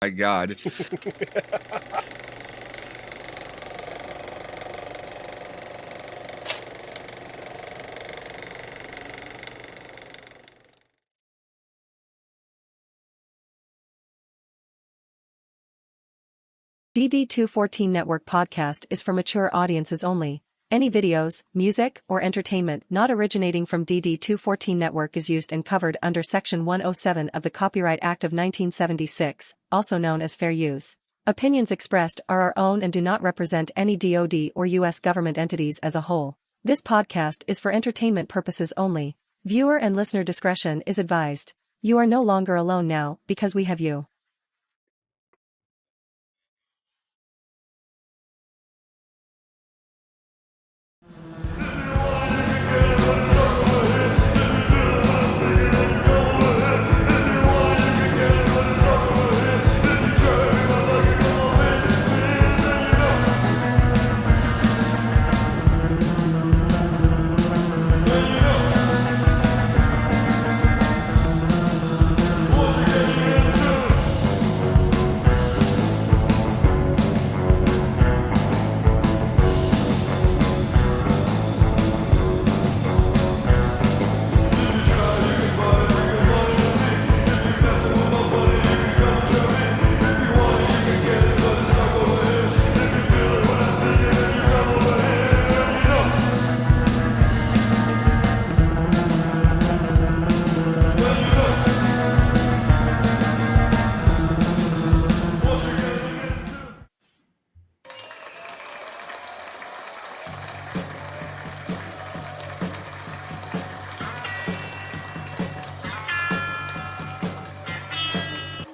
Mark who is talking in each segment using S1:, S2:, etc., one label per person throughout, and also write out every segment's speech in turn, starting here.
S1: My God.
S2: DD214 Network podcast is for mature audiences only. Any videos, music, or entertainment not originating from DD214 Network is used and covered under Section 107 of the Copyright Act of 1976, also known as fair use. Opinions expressed are our own and do not represent any DoD or U.S. government entities as a whole. This podcast is for entertainment purposes only. Viewer and listener discretion is advised. You are no longer alone now because we have you.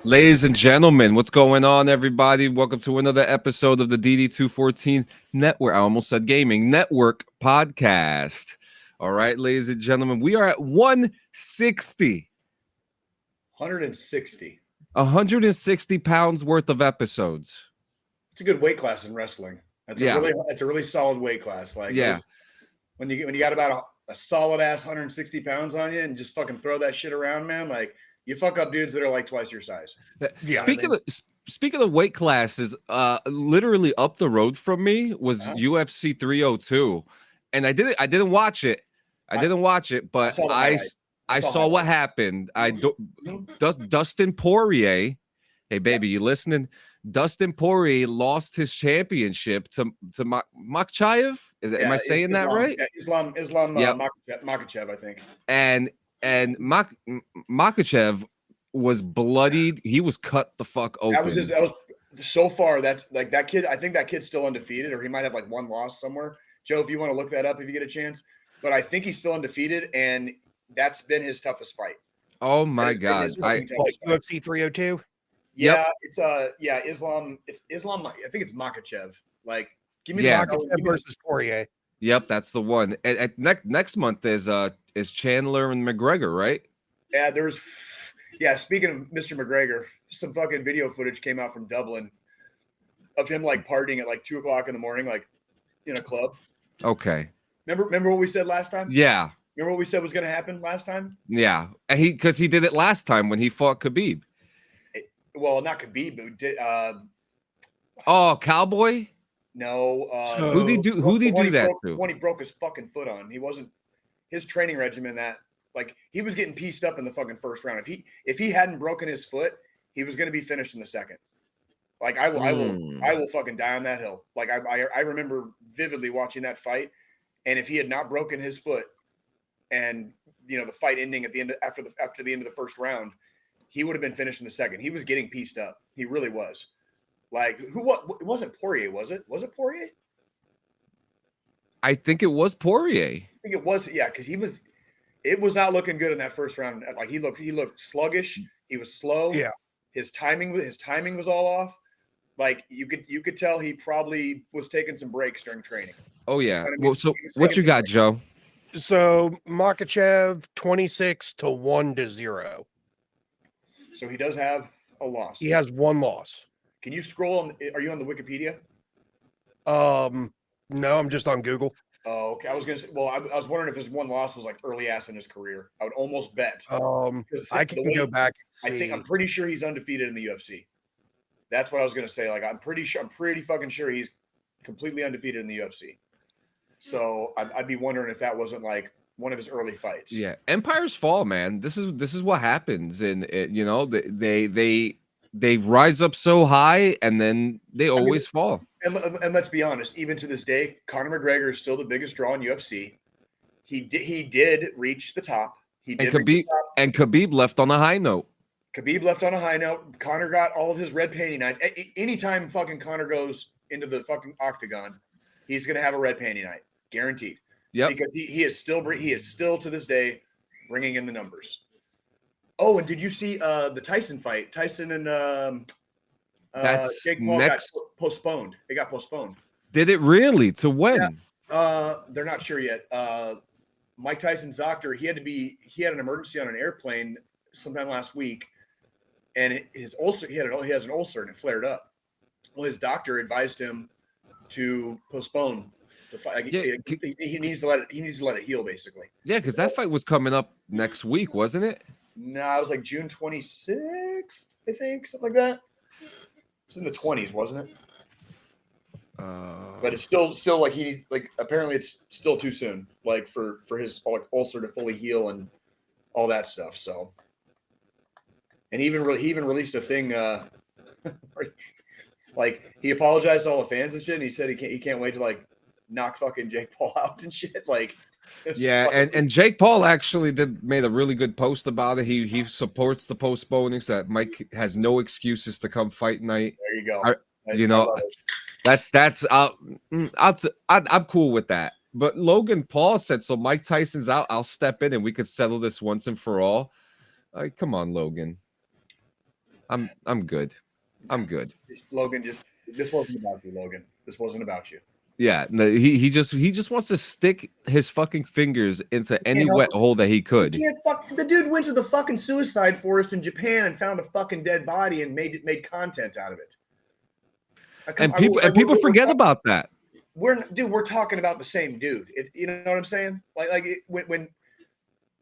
S1: Ladies and gentlemen, what's going on, everybody? Welcome to another episode of the DD214 Network. I almost said gaming network podcast. All right, ladies and gentlemen, we are at 160. 160 pounds worth of episodes.
S3: It's a good weight class in wrestling. That's a really solid weight class. Like, when you got about a solid ass 160 pounds on you and just fucking throw that shit around, man, like you fuck up dudes that are like twice your size.
S1: Yeah, speaking of weight classes, literally up the road from me was UFC 302, and I didn't watch it. But I saw what happened. Dustin Poirier. Hey, baby, you listening? Dustin Poirier lost his championship to Makhachev. Am I saying that right?
S3: Yeah, Islam Makhachev, I think.
S1: And Makhachev was bloodied. He was cut the fuck open.
S3: That was so far. That's like that kid. I think that kid's still undefeated, or he might have like one loss somewhere. Joe, if you want to look that up, if you get a chance. But I think he's still undefeated, and that's been his toughest fight.
S1: Oh my God!
S4: UFC 302.
S3: Yeah, it's Islam. It's Islam. I think it's Makhachev. Like, give me
S4: Makhachev versus Poirier.
S1: Yep, that's the one. At next month is Chandler and McGregor, right?
S3: Yeah, speaking of Mr. McGregor, some fucking video footage came out from Dublin of him like partying at like 2:00 in the morning, like in a club.
S1: Okay.
S3: Remember what we said last time?
S1: Yeah.
S3: Remember what we said was going to happen last time?
S1: Yeah, and because he did it last time when he fought Khabib.
S3: Well, not Khabib, but did.
S1: Cowboy.
S3: No.
S1: Who did he do that to?
S3: When he broke his fucking foot on, he wasn't. His training regimen he was getting pieced up in the fucking first round. If he hadn't broken his foot, he was going to be finished in the second. Like I will fucking die on that hill. Like I remember vividly watching that fight, and if he had not broken his foot, and the fight ending at the end after the end of the first round, he would have been finished in the second. He was getting pieced up. He really was. Like it wasn't Poirier, was it? Was it Poirier?
S1: I think it was Poirier.
S3: I think it was, yeah, because it was not looking good in that first round. Like he looked sluggish. He was slow.
S4: Yeah.
S3: His timing was all off. Like you could tell he probably was taking some breaks during training.
S1: Oh yeah. Well, so what you got, Joe?
S4: So Makhachev 26-1-0.
S3: So he does have a loss.
S4: He has one loss.
S3: Can you scroll are you on the Wikipedia?
S4: No, I'm just on Google.
S3: Oh, okay. I was gonna say. Well, I was wondering if his one loss was like early ass in his career. I would almost bet.
S4: I can go back and see.
S3: I'm pretty sure he's undefeated in the UFC. That's what I was gonna say. Like, I'm pretty fucking sure he's completely undefeated in the UFC. So I'd be wondering if that wasn't like one of his early fights.
S1: Yeah, empires fall, man. This is what happens, and you know, they rise up so high, and then they always fall.
S3: And let's be honest, even to this day, Conor McGregor is still the biggest draw in UFC. He did reach the top.
S1: Khabib left on a high note.
S3: Khabib left on a high note. Conor got all of his red panty nights. Anytime fucking Conor goes into the fucking octagon, he's gonna have a red panty night, guaranteed.
S1: Yeah,
S3: because he is still to this day bringing in the numbers. Oh, and did you see the Tyson fight? Tyson and
S1: that's
S3: Jake Paul
S1: next.
S3: got postponed. It got postponed.
S1: Did it really? To when?
S3: Yeah. They're not sure yet. Mike Tyson's doctor, he had an emergency on an airplane sometime last week, and his ulcer, he has an ulcer and it flared up. Well, his doctor advised him to postpone the fight. Like,
S1: Yeah.
S3: he needs to let it heal, basically.
S1: Yeah, because that fight was coming up next week, wasn't it?
S3: No, it was like June 26th, I think, something like that. It was in the 20s, wasn't it? But it's still like apparently it's still too soon, like for his ulcer to fully heal and all that stuff. So, and he even released a thing, like he apologized to all the fans and shit, and he said he can't wait to like knock fucking Jake Paul out and shit. Like,
S1: yeah, and Jake Paul actually made a really good post about it. He supports the postponing, so that Mike has no excuses to come fight night.
S3: There you go.
S1: I'm cool with that. But Logan Paul said, so Mike Tyson's out, I'll step in and we could settle this once and for all. Like, come on, Logan. I'm good. I'm good.
S3: Logan, this wasn't about you, Logan. This wasn't about you.
S1: Yeah, no, he just wants to stick his fucking fingers into any wet hole that he could.
S3: The dude went to the fucking suicide forest in Japan and found a fucking dead body and made content out of it.
S1: And people forget about that.
S3: We're talking about the same dude. You know what I'm saying? When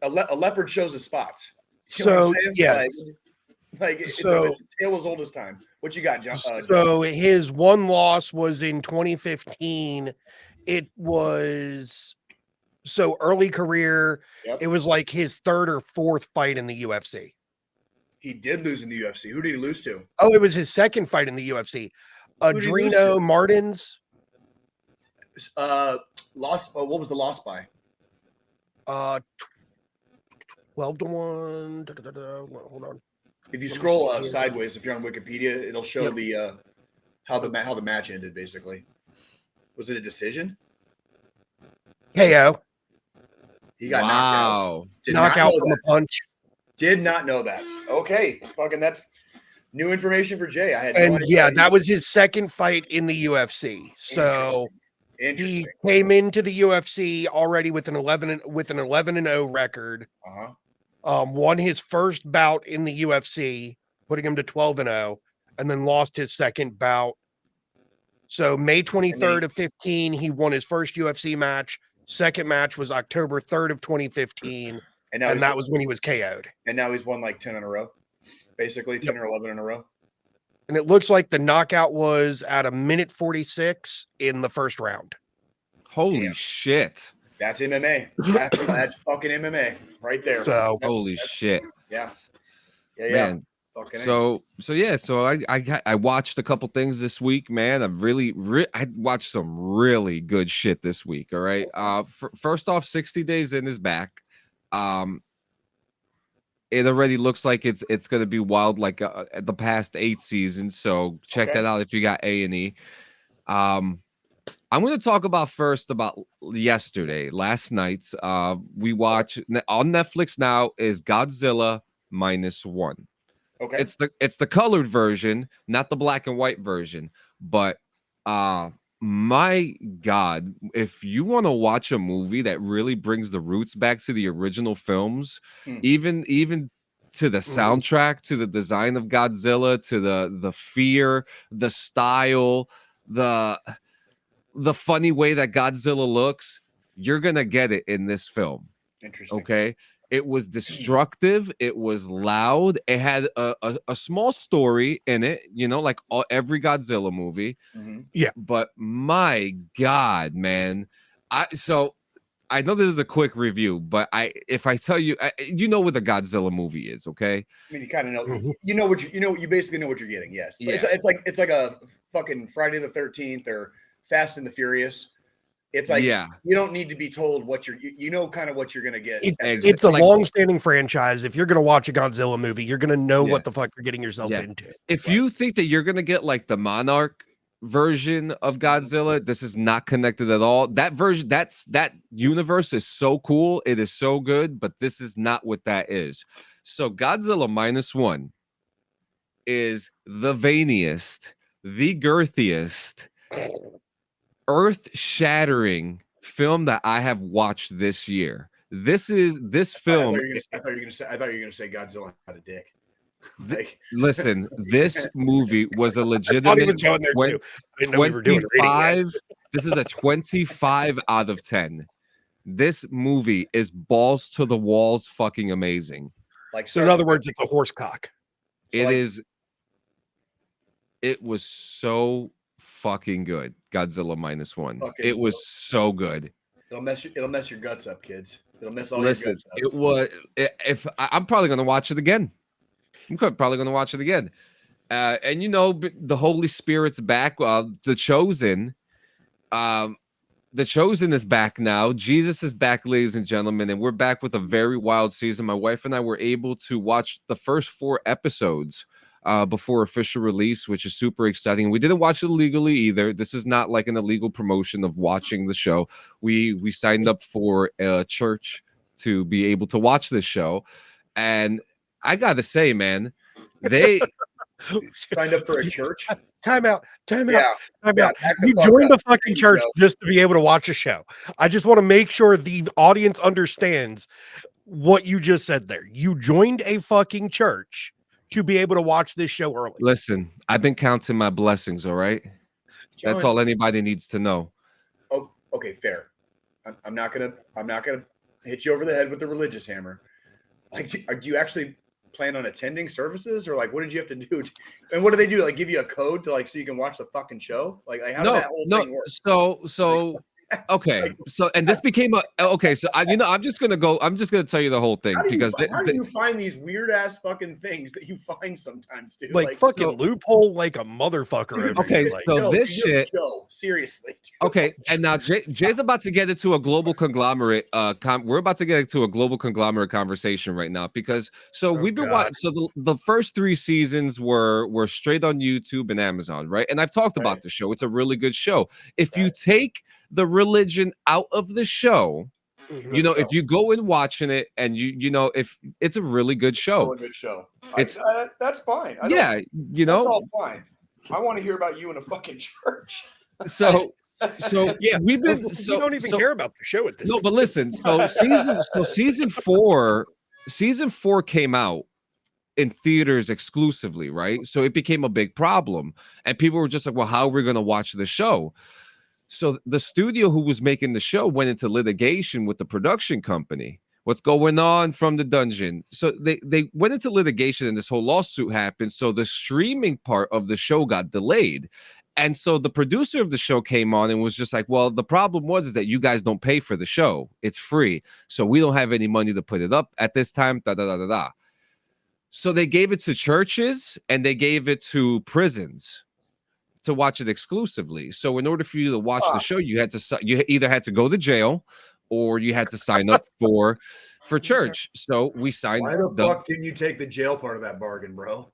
S3: a leopard shows his spots. You know what I'm saying?
S4: Yes.
S3: It's a tale as old as time. What you got, John?
S4: So his one loss was in 2015. It was so early career. Yep. It was like his third or fourth fight in the UFC.
S3: He did lose in the UFC. Who did he lose to?
S4: Oh, it was his second fight in the UFC. Adreno Martins.
S3: Lost. What was the loss by?
S4: 12-1. Hold on.
S3: If you scroll sideways, if you're on Wikipedia, it'll show the how the match ended. Basically, was it a decision?
S4: KO.
S3: He got knocked out.
S4: Knockout from a punch.
S3: Did not know that. Okay, fucking that's new information for Jay. I had
S4: no idea. That was his second fight in the UFC. So he came into the UFC already with an 11-0 record. Won his first bout in the UFC, putting him to 12-0, and then lost his second bout. So May 23rd of 15, he won his first UFC match. Second match was October 3rd of 2015, and that was when he was KO'd.
S3: And now he's won like 10 in a row, basically 10 or 11 in a row.
S4: And it looks like the knockout was at a minute 46 in the first round.
S1: Holy shit.
S3: That's MMA. That's fucking MMA right there.
S4: So
S1: holy shit.
S3: Yeah.
S1: Man. So I watched a couple things this week, man. I watched some really good shit this week. All right. First off, 60 Days In is back. It already looks like it's going to be wild like the past 8 seasons. So check that out if you got A&E. I'm going to talk about last night's. We watch on Netflix now is Godzilla -1.
S3: Okay.
S1: It's the colored version, not the black and white version. But my God, if you want to watch a movie that really brings the roots back to the original films, even to the soundtrack, to the design of Godzilla, to the fear, the style, the funny way that Godzilla looks, you're gonna get it in this film.
S3: Interesting.
S1: Okay. It was destructive. It was loud. It had a small story in it, like every Godzilla movie.
S3: Mm-hmm.
S4: Yeah.
S1: But my God, man. I know this is a quick review, but if I tell you, you know what the Godzilla movie is, okay?
S3: I mean, you kind of know,
S4: Mhm.
S3: you basically know what you're getting. Yes.
S1: Yeah.
S3: It's like a fucking Friday the 13th or Fast and the Furious. It's like,
S1: Yeah.
S3: you don't need to be told what you know kind of what you're going to get.
S4: It's a long-standing franchise. If you're going to watch a Godzilla movie, you're going to know
S1: Yeah.
S4: what the fuck you're getting yourself into.
S1: If you think that you're going to get like the Monarch version of Godzilla, this is not connected at all. That version, that universe is so cool. It is so good, but this is not what that is. So Godzilla -1 is the veiniest, the girthiest, earth-shattering film that I have watched this year. This film.
S3: I thought you were gonna say Godzilla had a dick.
S1: Listen, this movie was a legitimate 25. This is a 25 out of 10. This movie is balls to the walls, fucking amazing.
S4: So in other words, it's a horse cock.
S1: It was so fucking good. Godzilla -1. It was so good.
S3: It'll mess your guts up, kids. It'll mess all
S1: Listen,
S3: your guts up.
S1: I'm probably gonna watch it again. And the Holy Spirit's back. The Chosen. The Chosen is back now. Jesus is back, ladies and gentlemen, and we're back with a very wild season. My wife and I were able to watch the first 4 episodes before official release, which is super exciting. We didn't watch it illegally either. This is not like an illegal promotion of watching the show. We signed up for a church to be able to watch this show, and I gotta say, man, they
S3: signed up for a church.
S4: Time out.
S3: Yeah.
S4: You joined a fucking church just to be able to watch a show. I just want to make sure the audience understands what you just said there. You joined a fucking church to be able to watch this show early.
S1: Listen, I've been counting my blessings, all right? That's all anybody needs to know.
S3: Oh, okay, fair. I'm not gonna hit you over the head with the religious hammer. Like, do you actually plan on attending services, or like what did you have to do? And what do they do? Like give you a code to so you can watch the fucking show? Like how did that whole thing work?
S1: So okay. So and this became I'm just gonna tell you the whole thing because
S3: how do you find these weird ass fucking things that you find sometimes, dude?
S4: Like fucking loophole like a motherfucker.
S1: Okay, this shit.
S3: Seriously.
S1: Okay, and now Jay's about to get into a global conglomerate. We're about to get into a global conglomerate conversation right now because we've been watching. So the first 3 seasons were straight on YouTube and Amazon, right? And I've talked about the show. It's a really good show. If you take the religion out of the show, if you go in watching it and if it's a really good show.
S3: That's fine.
S1: That's
S3: all fine. I want to hear about you in a fucking church.
S4: So yeah, we don't even care about the show at this point.
S1: But listen, season 4 came out in theaters exclusively, right? So it became a big problem, and people were just like, well, how are we going to watch the show? So the studio who was making the show went into litigation with the production company. What's going on from the dungeon? So they went into litigation and this whole lawsuit happened. So the streaming part of the show got delayed. And so the producer of the show came on and was just like, well, the problem is that you guys don't pay for the show. It's free. So we don't have any money to put it up at this time. So they gave it to churches and they gave it to prisons to watch it exclusively. So in order for you to watch the show, you either had to go to jail or you had to sign up for church. So we signed.
S3: Why the fuck didn't you take the jail part of that bargain, bro?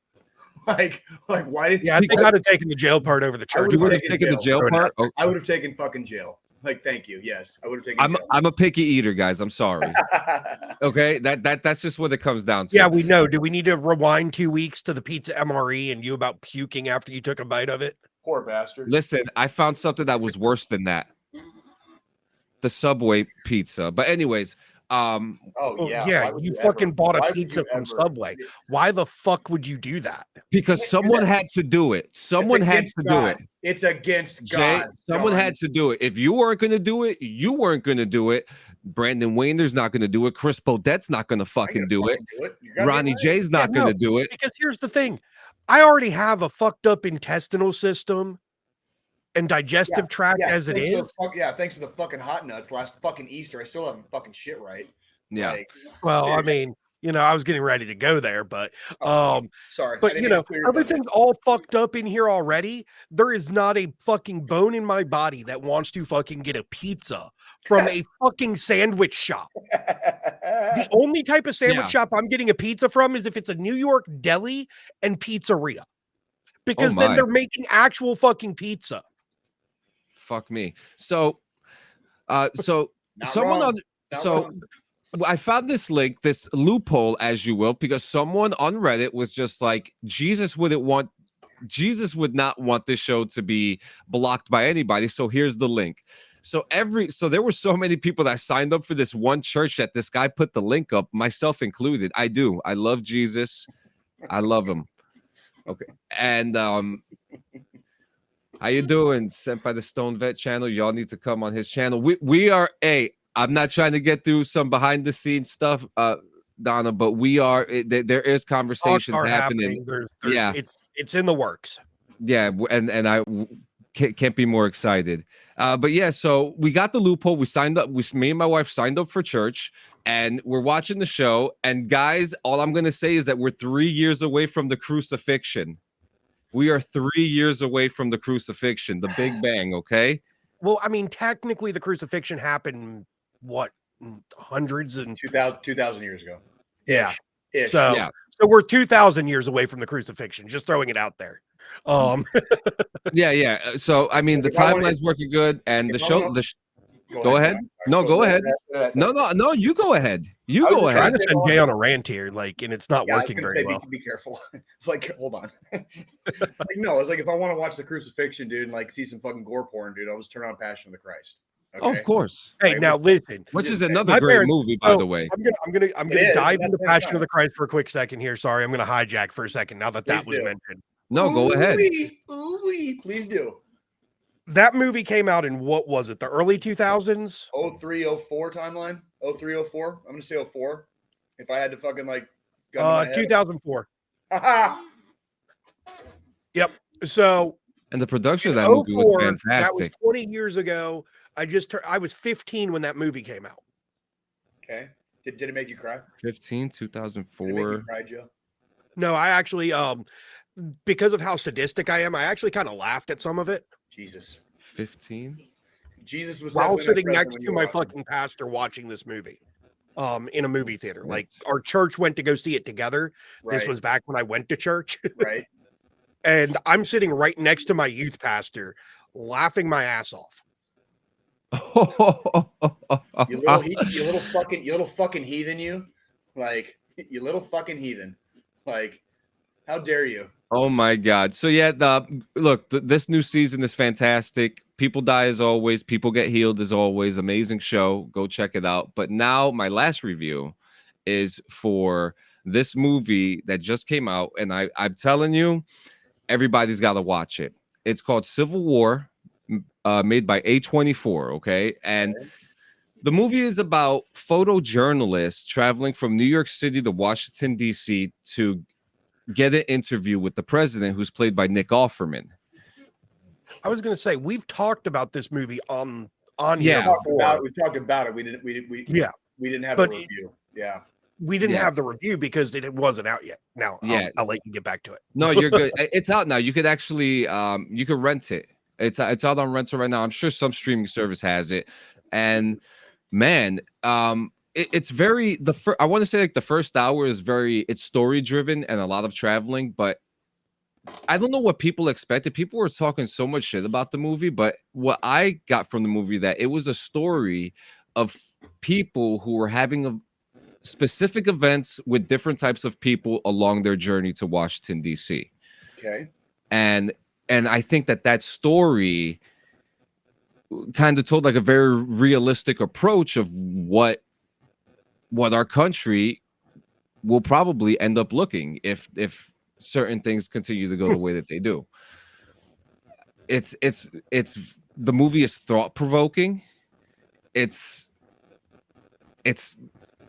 S3: Like why didn't?
S4: Yeah, I think I'd have taken the jail part over the church.
S1: You would have taken the jail part.
S3: Okay. I would have taken fucking jail. Like, thank you. Yes, I would have taken.
S1: I'm a picky eater, guys. I'm sorry. Okay, that's just what it comes down to.
S4: Yeah, we know. Do we need to rewind 2 weeks to the pizza MRE and you about puking after you took a bite of it?
S3: Poor bastard.
S1: Listen, I found something that was worse than that. The Subway pizza. But anyways,
S3: Oh
S4: yeah, you fucking bought a pizza from Subway. Why the fuck would you do that?
S1: Because someone had to do it. Someone had to do it.
S3: It's against
S1: Jay,
S3: God.
S1: someone had to do it. If you weren't going to do it, you weren't going to do it. Brandon Wayner's not going to do it. Chris Bodet's not going to fucking do it. Ronnie J's not going to do it.
S4: Because here's the thing. I already have a fucked up intestinal system and digestive tract as it is.
S3: Thanks to the fucking hot nuts last fucking Easter, I still haven't fucking shit right.
S1: Yeah.
S3: Like,
S4: well, seriously. I mean, you know, I was getting ready to go there, but
S3: sorry.
S4: But you know, everything's all fucked up in here already. There is not a fucking bone in my body that wants to fucking get a pizza from a fucking sandwich shop. The only type of sandwich shop I'm getting a pizza from is if it's a New York deli and pizzeria. Because then they're making actual fucking pizza.
S1: Fuck me. So someone wrong. I found this link, this loophole, as you will, because someone on Reddit was just like, Jesus would not want this show to be blocked by anybody. So here's the link. So there were so many people that signed up for this one church that this guy put the link up, myself included. I do. I love Jesus. I love him. Okay. And how you doing? Sent by the Stone Vet channel. Y'all need to come on his channel. We are I'm not trying to get through some behind the scenes stuff, Donna, but we are. There is conversations happening.
S4: It's in the works.
S1: Yeah, and I can't be more excited. But yeah, so we got the loophole. We signed up. Me and my wife signed up for church, and we're watching the show. And guys, all I'm gonna say is that we're 3 years away from the crucifixion. We are 3 years away from the crucifixion, the Big Bang. Okay.
S4: Well, I mean, technically, the crucifixion happened. What, hundreds and
S3: 2,000 years ago?
S4: Yeah. So we're 2,000 years away from the crucifixion. Just throwing it out there.
S1: Yeah. So I mean, the timeline's working good, and the show. Go ahead. No, go ahead. No. You go ahead. You go ahead.
S4: I'm trying to send Jay on a rant here, and it's not working very well.
S3: Be careful. It's like, hold on. No, it's like if I want to watch the crucifixion, dude, and see some fucking gore porn, dude, I'll just turn on Passion of the Christ.
S1: Okay? Oh, of course.
S4: Hey, now listen.
S1: Which is another great movie, by the way.
S4: I'm gonna dive into Passion of the Christ for a quick second here. Sorry, I'm gonna hijack for a second now that was mentioned.
S1: No, go ahead.
S3: Please do.
S4: That movie came out in, what was it, the early 2000s?
S3: 03, 04 timeline? 03, 04? I'm gonna say 04. If I had to fucking
S4: 2004. Yep. So.
S1: And the production of that movie was fantastic.
S4: That was 20 years ago. I was 15 when that movie came out.
S3: Okay. Did it make you cry?
S1: 15, 2004.
S3: Did it make you cry, Joe?
S4: No, I actually, because of how sadistic I am, I actually kind of laughed at some of it.
S3: Jesus.
S1: 15?
S3: Jesus was
S4: while sitting next to my fucking pastor watching this movie. In a movie theater. Right. Like, our church went to go see it together. Right. This was back when I went to church.
S3: Right.
S4: And I'm sitting right next to my youth pastor, laughing my ass off.
S3: You little fucking heathen, you. Like, you little fucking heathen. Like, how dare you?
S1: Oh my God. So yeah, this new season is fantastic. People die as always. People get healed as always. Amazing show. Go check it out. But now my last review is for this movie that just came out. And I'm telling you, everybody's got to watch it. It's called Civil War, made by A24. Okay. And the movie is about photojournalists traveling from New York City to Washington, D.C. to get an interview with the president, who's played by Nick Offerman.
S4: I was going to say, we've talked about this movie on
S1: yeah.
S3: We've talked about it. We didn't have a review. Yeah.
S4: We didn't have the review because it wasn't out yet. Now, I'll let you get back to it.
S1: No, you're good. It's out now. You could actually, you could rent it. It's out on rental right now. I'm sure some streaming service has it. And man, it's very, I want to say like the first hour is it's story driven and a lot of traveling, but I don't know what people expected. People were talking so much shit about the movie, but what I got from the movie, that it was a story of people who were having specific events with different types of people along their journey to Washington, D.C.
S3: Okay.
S1: And I think that story kind of told like a very realistic approach of what what our country will probably end up looking if certain things continue to go the way that they do. It's the movie is thought-provoking. It's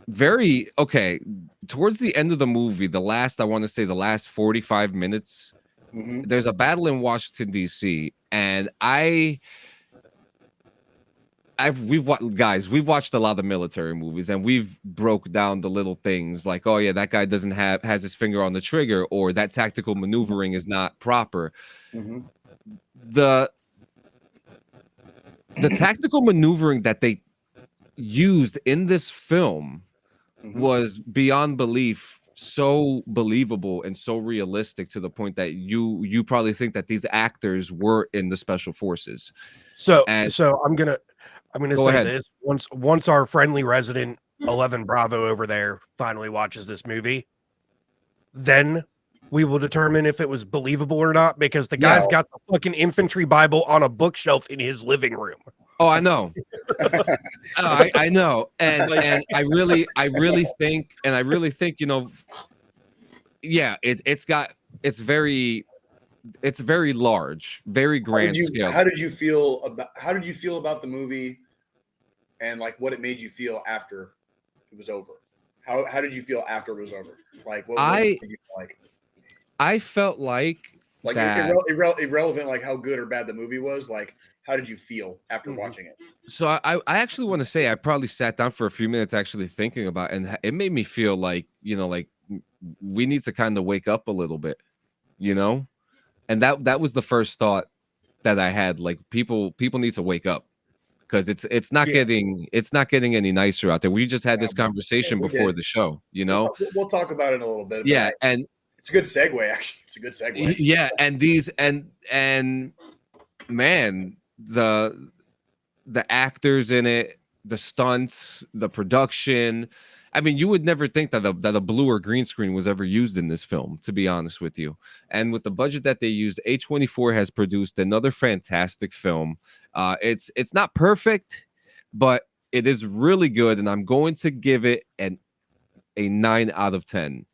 S1: very okay. Towards the end of the movie, the last 45 minutes, there's a battle in Washington, D.C., and we've watched a lot of military movies, and we've broke down the little things like, oh yeah, that guy has his finger on the trigger, or that tactical maneuvering is not proper. The tactical maneuvering that they used in this film was beyond belief, so believable and so realistic to the point that you probably think that these actors were in the special forces.
S4: So I'm gonna say
S1: ahead.
S4: this once our friendly resident 11 Bravo over there finally watches this movie, then we will determine if it was believable or not, because the guy's got the fucking infantry Bible on a bookshelf in his living room.
S1: Oh, I know. I know. And I really think, it's very large, very grand scale.
S3: How did you feel about the movie, and like what it made you feel after it was over? How did you feel after it was over? Like what did you feel like?
S1: I felt like that,
S3: irrelevant like how good or bad the movie was, like how did you feel after watching it?
S1: So I actually want to say I probably sat down for a few minutes actually thinking about it, and it made me feel like, like we need to kind of wake up a little bit, and that was the first thought that I had. Like people need to wake up, because it's not getting any nicer out there. We just had this conversation before the show,
S3: We'll talk about it in a little bit.
S1: Yeah, and
S3: it's a good segue, actually. It's a good segue.
S1: Yeah, and these and man, the actors in it, the stunts, the production. I mean, you would never think that a blue or green screen was ever used in this film, to be honest with you. And with the budget that they used, A24 has produced another fantastic film. It's not perfect, but it is really good, and I'm going to give it a 9 out of 10.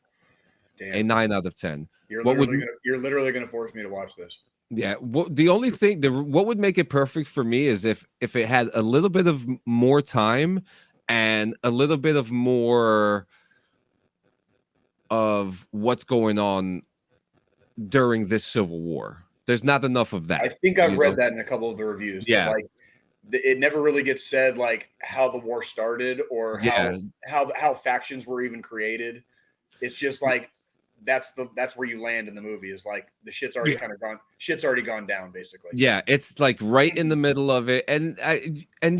S1: Damn. A 9 out of 10.
S3: You're literally gonna force me to watch this.
S1: Yeah. The only thing what would make it perfect for me is if it had a little bit of more time and a little bit of more of what's going on during this Civil War. There's not enough of that.
S3: I think I've read that in a couple of the reviews.
S1: Yeah.
S3: Like it never really gets said like how the war started or how factions were even created. It's just like that's where you land in the movie, is like the shit's already kind of gone. Shit's already gone down, basically.
S1: Yeah, it's like right in the middle of it, and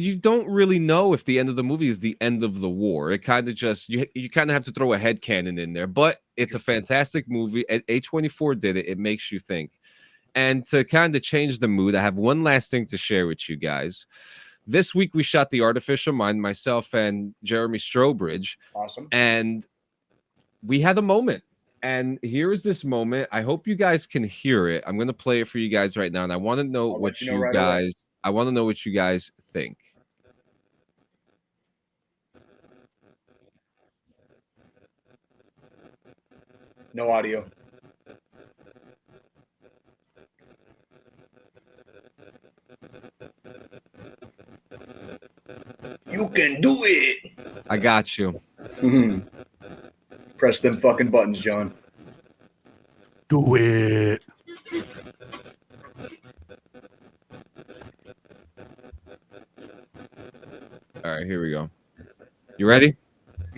S1: you don't really know if the end of the movie is the end of the war. It kind of just you kind of have to throw a headcanon in there, but it's a fantastic movie. And A24 did it. It makes you think. And to kind of change the mood, I have one last thing to share with you guys. This week we shot The Artificial Mind, myself and Jeremy Strobridge.
S3: Awesome.
S1: And we had a moment. And here is this moment. I hope you guys can hear it. I'm going to play it for you guys right now, and I want to know what you guys. I want to know what you guys think.
S3: No audio. You can do it.
S1: I got you.
S3: Press them fucking buttons, John.
S4: Do it.
S1: All right, here we go. You ready?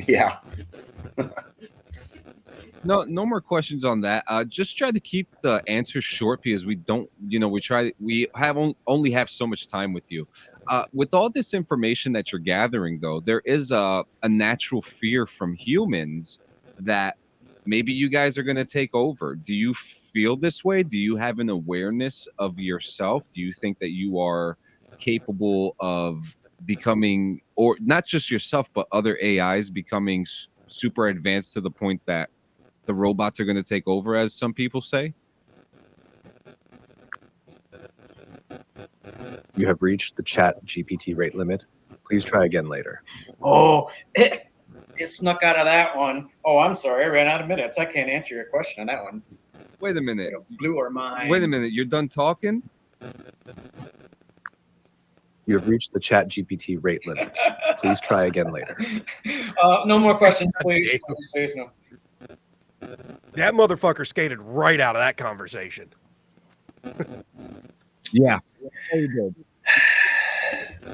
S3: Yeah.
S1: No more questions on that. Just try to keep the answers short, because we don't, we only have so much time with you. With all this information that you're gathering, though, there is a natural fear from humans that maybe you guys are going to take over. Do you feel this way? Do you have an awareness of yourself? Do you think that you are capable of becoming, or not just yourself, but other AIs becoming super advanced to the point that the robots are going to take over, as some people say?
S5: You have reached the chat GPT rate limit. Please try again later.
S3: Oh,
S5: it snuck out of that one. Oh, I'm sorry, I ran out of minutes. I can't answer your question on that one.
S1: Wait a minute.
S5: It blew our mind.
S1: Wait a minute. You're done talking?
S6: You have reached the ChatGPT rate limit. Please try again later.
S5: No more questions, please. Please, no.
S4: That motherfucker skated right out of that conversation.
S1: Yeah.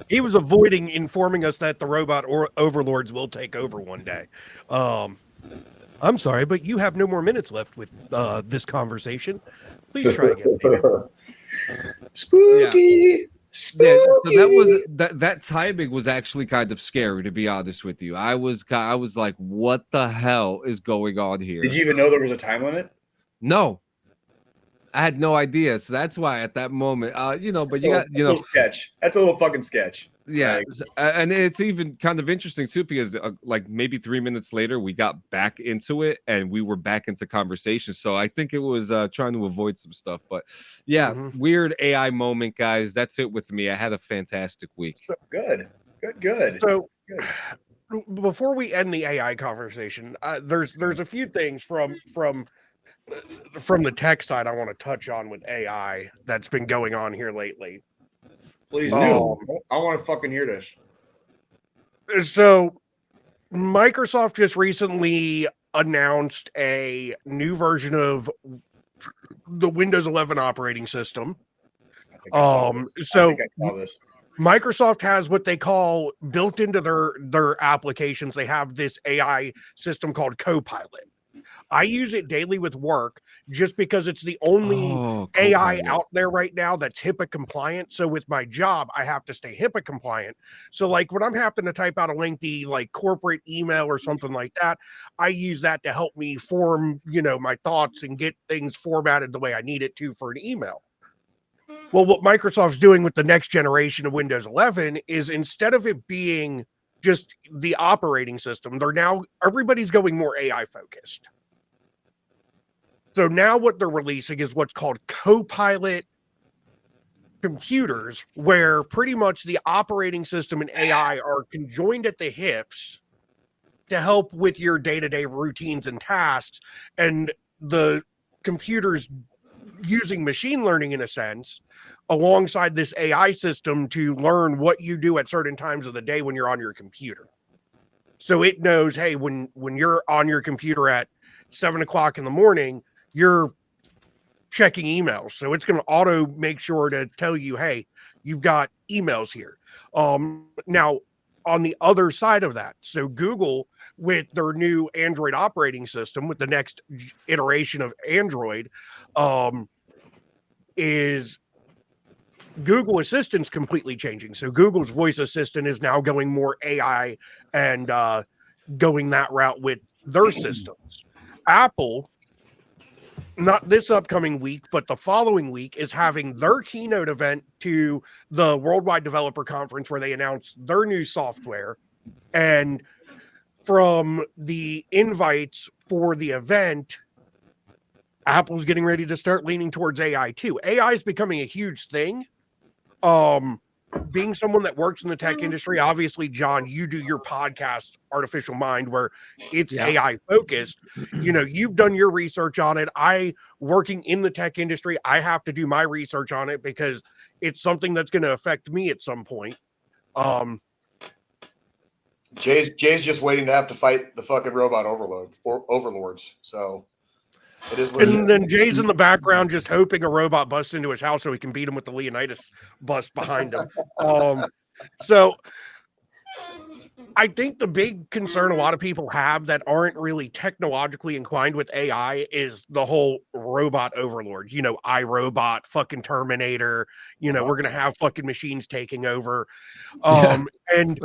S4: He was avoiding informing us that the robot overlords will take over one day. I'm sorry, but you have no more minutes left with this conversation. Please try again later.
S3: Spooky.
S1: Yeah.
S3: Spooky.
S1: Yeah, so that was that timing was actually kind of scary, to be honest with you. I was like, what the hell is going on here?
S3: Did you even know there was a time limit?
S1: No, I had no idea. So that's why at that moment, but you got,
S3: sketch. That's a little fucking sketch.
S1: Yeah, and it's even kind of interesting too, because like maybe 3 minutes later we got back into it and we were back into conversation. So I think it was trying to avoid some stuff. But yeah, weird AI moment, guys. That's it with me. I had a fantastic week.
S3: Good.
S4: So before we end the AI conversation, there's a few things from the tech side I want to touch on with AI that's been going on here lately.
S3: Please do. I want to fucking hear this.
S4: So Microsoft just recently announced a new version of the Windows 11 operating system. Microsoft has what they call built into their applications. They have this AI system called Copilot. I use it daily with work just because it's the only AI out there right now that's HIPAA compliant. So with my job, I have to stay HIPAA compliant. So like when I'm having to type out a lengthy like corporate email or something like that, I use that to help me form, my thoughts and get things formatted the way I need it to for an email. Well, what Microsoft's doing with the next generation of Windows 11 is instead of it being just the operating system, everybody's going more AI focused. So now what they're releasing is what's called Copilot computers, where pretty much the operating system and AI are conjoined at the hips to help with your day-to-day routines and tasks. And the computers using machine learning in a sense, alongside this AI system to learn what you do at certain times of the day when you're on your computer. So it knows, hey, when you're on your computer at 7:00 in the morning, you're checking emails. So it's going to auto make sure to tell you, hey, you've got emails here. Now, on the other side of that, so Google, with their new Android operating system, with the next iteration of Android, is Google Assistant's completely changing. So Google's voice assistant is now going more AI and going that route with their systems. Apple, not this upcoming week, but the following week, is having their keynote event to the Worldwide Developer Conference where they announce their new software. And from the invites for the event, Apple's getting ready to start leaning towards AI too. AI is becoming a huge thing. Being someone that works in the tech industry, obviously, John, you do your podcast, Artificial Mind, where it's AI focused. You've done your research on it. Working in the tech industry, I have to do my research on it because it's something that's going to affect me at some point.
S3: Jay's just waiting to have to fight the fucking robot overlords. So it is.
S4: And then Jay's in the background just hoping a robot busts into his house so he can beat him with the Leonidas bust behind him. So I think the big concern a lot of people have that aren't really technologically inclined with AI is the whole robot overlord. iRobot, fucking Terminator. We're going to have fucking machines taking over. And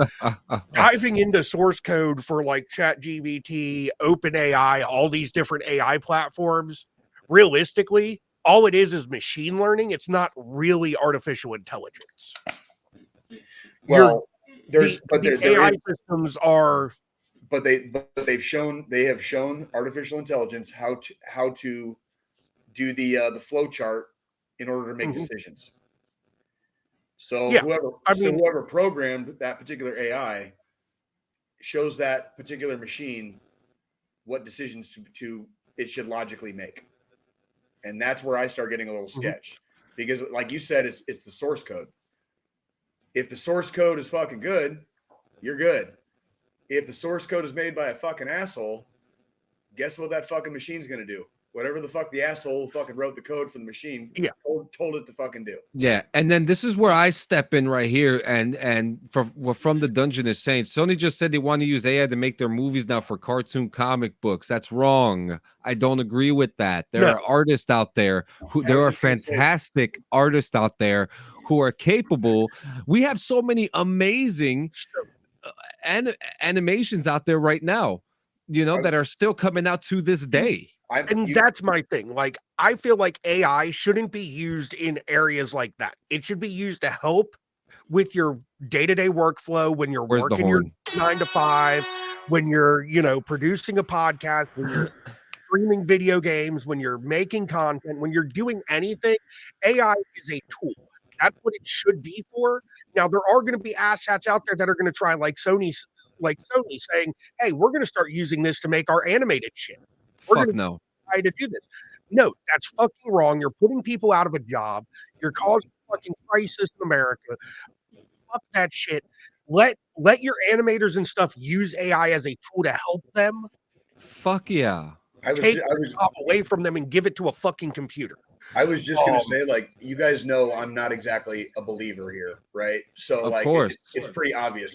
S4: diving into source code for like ChatGPT, OpenAI, all these different AI platforms, realistically, all it is machine learning. It's not really artificial intelligence.
S3: Well,
S4: AI systems are,
S3: but they have shown artificial intelligence how to do the flow chart in order to make decisions. So whoever programmed that particular AI shows that particular machine what decisions to it should logically make. And that's where I start getting a little sketch because, like you said, it's the source code. If the source code is fucking good, you're good. If the source code is made by a fucking asshole, guess what that fucking machine's gonna do? Whatever the fuck the asshole fucking wrote the code for the machine, told it to fucking do.
S1: Yeah, and then this is where I step in right here, and from the Dungeon is saying Sony just said they want to use AI to make their movies now for cartoon comic books. That's wrong. I don't agree with that. There are artists out there there are fantastic artists out there who are capable. We have so many amazing animations out there right now, that are still coming out to this day.
S4: That's my thing. Like, I feel like AI shouldn't be used in areas like that. It should be used to help with your day-to-day workflow when you're working your 9 to 5, when you're, producing a podcast, when you're streaming video games, when you're making content, when you're doing anything. AI is a tool. That's what it should be for. Now, there are going to be asshats out there that are going to try, like Sony saying, hey, we're going to start using this to make our animated shit.
S1: Fuck no.
S4: Try to do this. No, that's fucking wrong. You're putting people out of a job. You're causing a fucking crisis in America. Fuck that shit. Let your animators and stuff use AI as a tool to help them.
S1: Fuck yeah.
S4: Take the top away from them and give it to a fucking computer.
S3: I was just gonna say, like, you guys know I'm not exactly a believer here, right? So,
S1: of course.
S3: It's pretty obvious.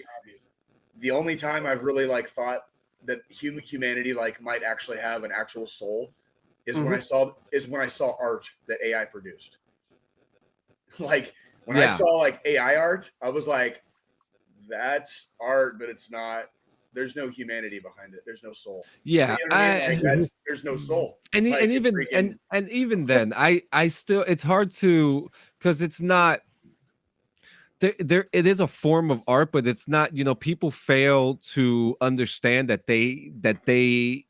S3: The only time I've really thought that humanity might actually have an actual soul is when I saw art that AI produced. Like when I saw AI art, I was like, that's art, but it's not. There's no humanity behind it. There's no soul.
S1: Yeah,
S3: there's no soul.
S1: And even then, I still, it's hard to, because it's not. There it is a form of art, but it's not, people fail to understand that they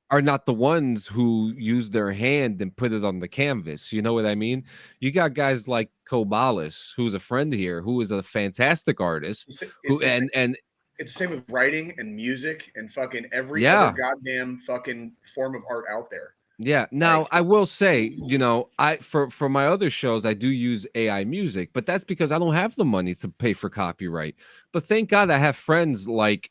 S1: are not the ones who use their hand and put it on the canvas. You know what I mean? You got guys like Kobalis, who's a friend here, who is a fantastic artist,
S3: it's the same with writing and music and fucking every other goddamn fucking form of art out there.
S1: Yeah. Now I will say, for my other shows, I do use AI music, but that's because I don't have the money to pay for copyright. But thank God I have friends like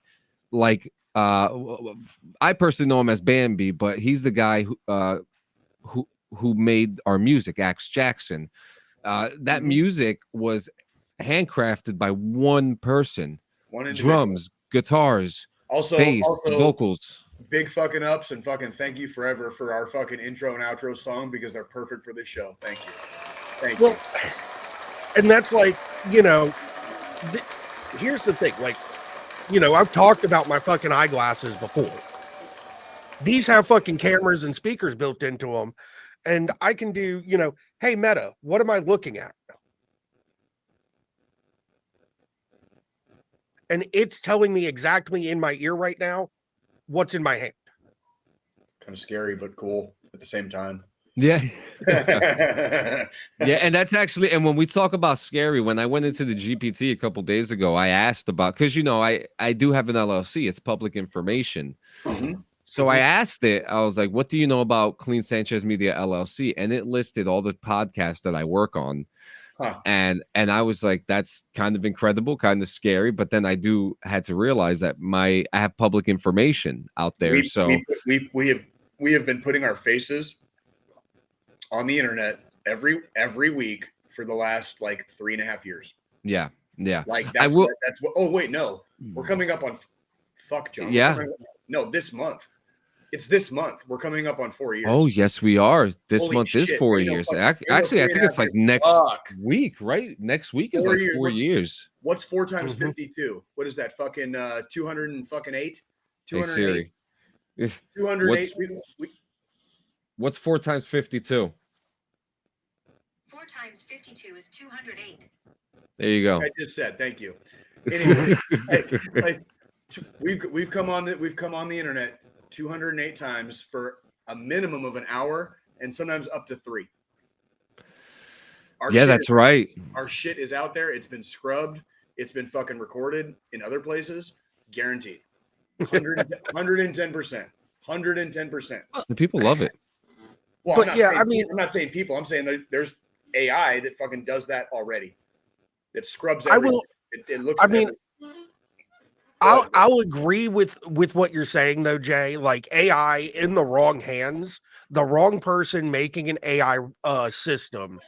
S1: I personally know him as Bambi, but he's the guy who made our music, Axe Jackson. That music was handcrafted by one person. Drums, guitars, bass, vocals.
S3: Big fucking ups and fucking thank you forever for our fucking intro and outro song because they're perfect for this show. Thank you. Thank you.
S4: And that's here's the thing. I've talked about my fucking eyeglasses before. These have fucking cameras and speakers built into them. And I can do, hey, Meta, what am I looking at? And it's telling me exactly in my ear right now what's in my hand.
S3: Kind of scary, but cool at the same time.
S1: Yeah. Yeah. And that's actually, and when we talk about scary, when I went into the GPT a couple days ago, I asked about, because, I do have an LLC, it's public information. So I asked it, I was like, what do you know about Clean Sanchez Media LLC? And it listed all the podcasts that I work on. And I was like, that's kind of incredible, kind of scary. But then I had to realize that I have public information out there.
S3: We have been putting our faces on the internet every week for the last 3.5 years.
S1: Yeah.
S3: That's what. Oh wait, no, we're coming up on John.
S1: Yeah.
S3: No, this month. It's this month. We're coming up on 4 years.
S1: Oh, yes, we are. This month is 4 years. Actually, I think it's next week, right? Next week is 4 years.
S3: What's 4 times 52? What is that? Fucking 208?
S1: 208. Hey, Siri.
S3: 208.
S1: What's 4 times 52?
S2: 4 times 52 is 208.
S1: There you go.
S3: I just said, thank you. Anyway, we've come on the internet 208 times for a minimum of an hour and sometimes up to 3.
S1: That's right.
S3: Our shit is out there. It's been scrubbed. It's been fucking recorded in other places. Guaranteed. 110%. 110%.
S1: The people love it.
S3: Well,
S4: But
S3: I'm not saying people. I'm saying that there's AI that fucking does that already. That scrubs everything. It looks at everything.
S4: I'll agree with what you're saying though, Jay. Like AI in the wrong hands, the wrong person making an AI system,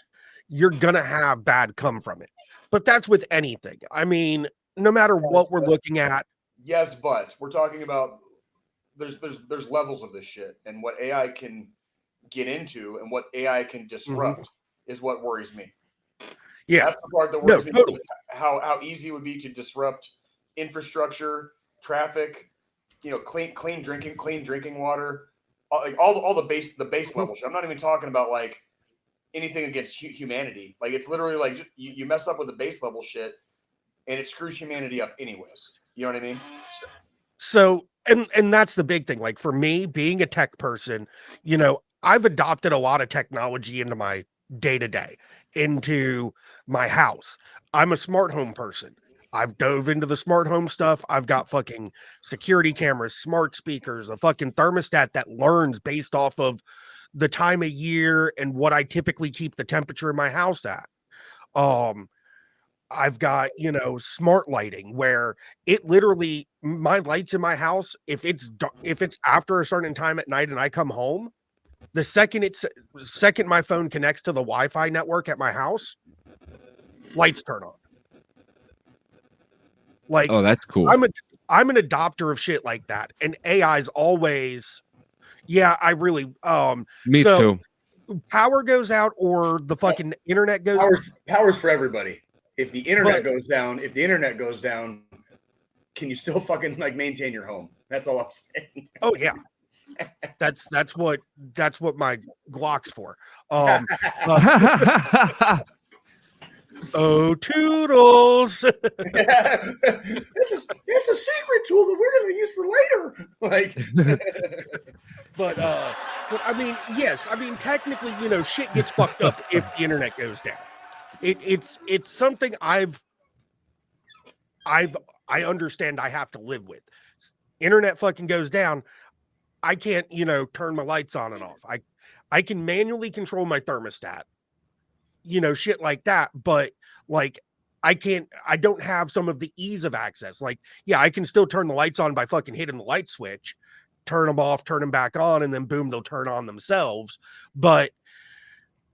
S4: you're gonna have bad come from it. But that's with anything. I mean, no matter what we're looking at.
S3: Yes, but we're talking about there's levels of this shit, and what AI can get into and what AI can disrupt is what worries me.
S4: Yeah,
S3: that's the part that worries me.
S4: Totally.
S3: How easy it would be to disrupt infrastructure, traffic, clean drinking water, all the base level shit. I'm not even talking about like anything against humanity. Like it's literally like you mess up with the base level shit, and it screws humanity up anyways. You know what I mean?
S4: So, and that's the big thing. Like for me, being a tech person, I've adopted a lot of technology into my day-to-day, into my house. I'm a smart home person. I've dove into the smart home stuff. I've got fucking security cameras, smart speakers, a fucking thermostat that learns based off of the time of year and what I typically keep the temperature in my house at. I've got, smart lighting where it literally my lights in my house, if it's after a certain time at night and I come home, the second my phone connects to the Wi-Fi network at my house, lights turn on. Like,
S1: oh, that's cool.
S4: I'm an adopter of shit like that. And AI's always, I really
S1: me too.
S4: Power goes out or the fucking internet goes
S3: power's for everybody. If the internet goes down, can you still fucking like maintain your home? That's all I'm saying.
S4: Oh yeah. That's what my Glock's for. Oh, toodles.
S3: It's a secret tool that we're going to use for later. Like,
S4: but I mean, yes. I mean, technically, shit gets fucked up if the internet goes down. It's something I understand I have to live with. Internet fucking goes down. I can't, turn my lights on and off. I can manually control my thermostat, shit like that. But like, I don't have some of the ease of access. Like, I can still turn the lights on by fucking hitting the light switch, turn them off, turn them back on, and then boom, they'll turn on themselves. But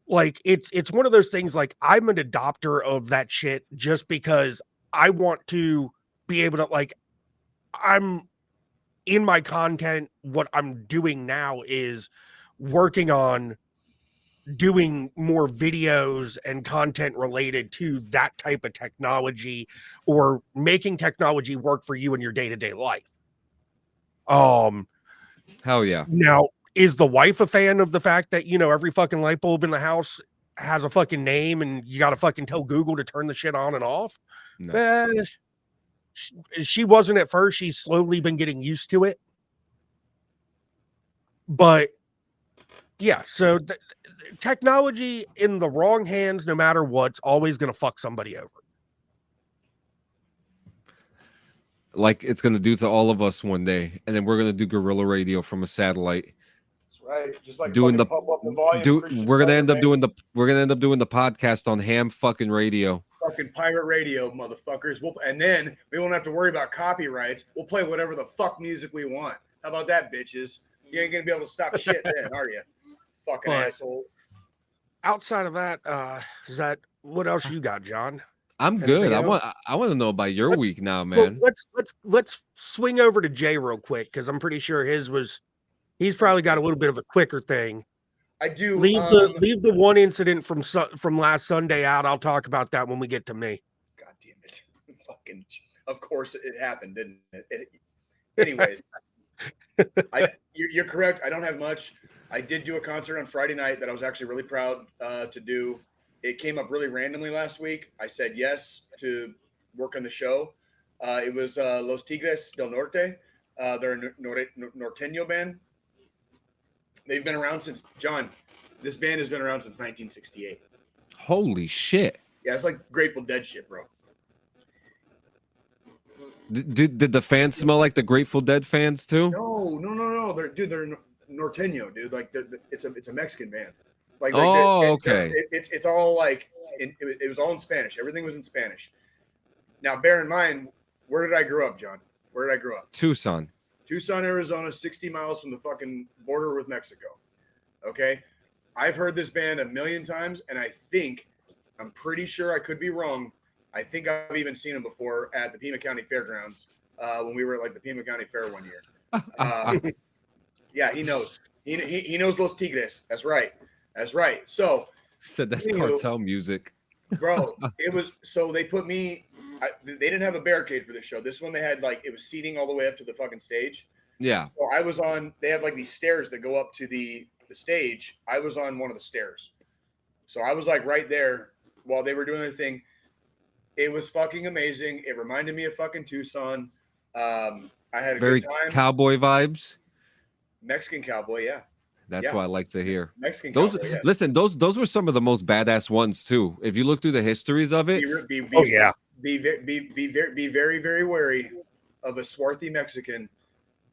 S4: like, it's one of those things, like I'm an adopter of that shit just because I want to be able to, like, I'm in my content. What I'm doing now is working on doing more videos and content related to that type of technology or making technology work for you in your day-to-day life.
S1: Hell yeah.
S4: Now, is the wife a fan of the fact that, every fucking light bulb in the house has a fucking name and you got to fucking tell Google to turn the shit on and off? No. She wasn't at first. She's slowly been getting used to it. But yeah, so technology in the wrong hands, no matter what's always going to fuck somebody over.
S1: Like it's going to do to all of us one day. And then we're going to do guerrilla radio from a satellite.
S3: That's right. Just like
S1: doing the,
S3: pump up the volume.
S1: We're going to end up doing the podcast on ham fucking radio.
S3: Fucking pirate radio, motherfuckers. And then we won't have to worry about copyrights. We'll play whatever the fuck music we want. How about that, bitches? You ain't gonna be able to stop shit then, are you? Fucking asshole.
S4: Outside of that, what else you got, John?
S1: I'm good. I want to know about your week now, man.
S4: Well, let's swing over to Jay real quick because I'm pretty sure he's probably got a little bit of a quicker thing.
S3: I do.
S4: Leave the one incident from last Sunday out. I'll talk about that when we get to me.
S3: God damn it! Fucking, of course it happened, didn't it? Anyways, you're correct. I don't have much. I did do a concert on Friday night that I was actually really proud to do. It came up really randomly last week. I said yes to work on the show. It was Los Tigres del Norte. They're a norteño band. They've been around since, John, this band has been around since 1968.
S1: Holy shit.
S3: Yeah, it's like Grateful Dead shit, bro.
S1: Did the fans smell like the Grateful Dead fans too?
S3: No. They're Norteño, dude. Like it's a Mexican band.
S1: Okay.
S3: It's all like it was all in Spanish. Everything was in Spanish. Now, bear in mind, where did I grow up, John? Where did I grow up?
S1: Tucson,
S3: Arizona, 60 miles from the fucking border with Mexico. Okay, I've heard this band a million times, and I'm pretty sure, I could be wrong. I think I've even seen them before at the Pima County Fairgrounds when we were at like the Pima County Fair one year. Yeah, he knows. He knows Los Tigres. That's right. So
S1: said that's cartel music,
S3: bro. It was so they put me. They didn't have a barricade for this show. This one they had like it was seating all the way up to the fucking stage.
S1: Yeah.
S3: So I was on. They have like these stairs that go up to the stage. I was on one of the stairs, so I was like right there while they were doing their thing. It was fucking amazing. It reminded me of fucking Tucson. I had a
S1: very
S3: good time.
S1: Cowboy vibes.
S3: Mexican cowboy, yeah.
S1: That's what I like to hear.
S3: Mexican
S1: those
S3: cowboy, yes.
S1: Listen, those were some of the most badass ones too. If you look through the histories of it,
S3: be very, very wary of a swarthy Mexican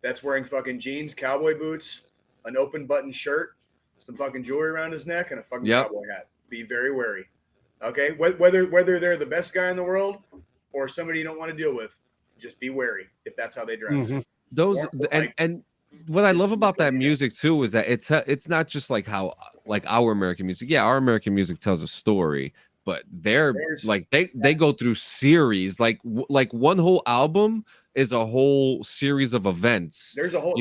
S3: that's wearing fucking jeans, cowboy boots, an open button shirt, some fucking jewelry around his neck, and a fucking cowboy hat. Be very wary. Okay, whether they're the best guy in the world or somebody you don't want to deal with, just be wary if that's how they dress.
S4: Mm-hmm.
S1: Those and what I love about that music too is that it's not just like how like our American music. Yeah, our American music tells a story, but there's like they go through series. Like one whole album is a whole series of events.
S3: There's a whole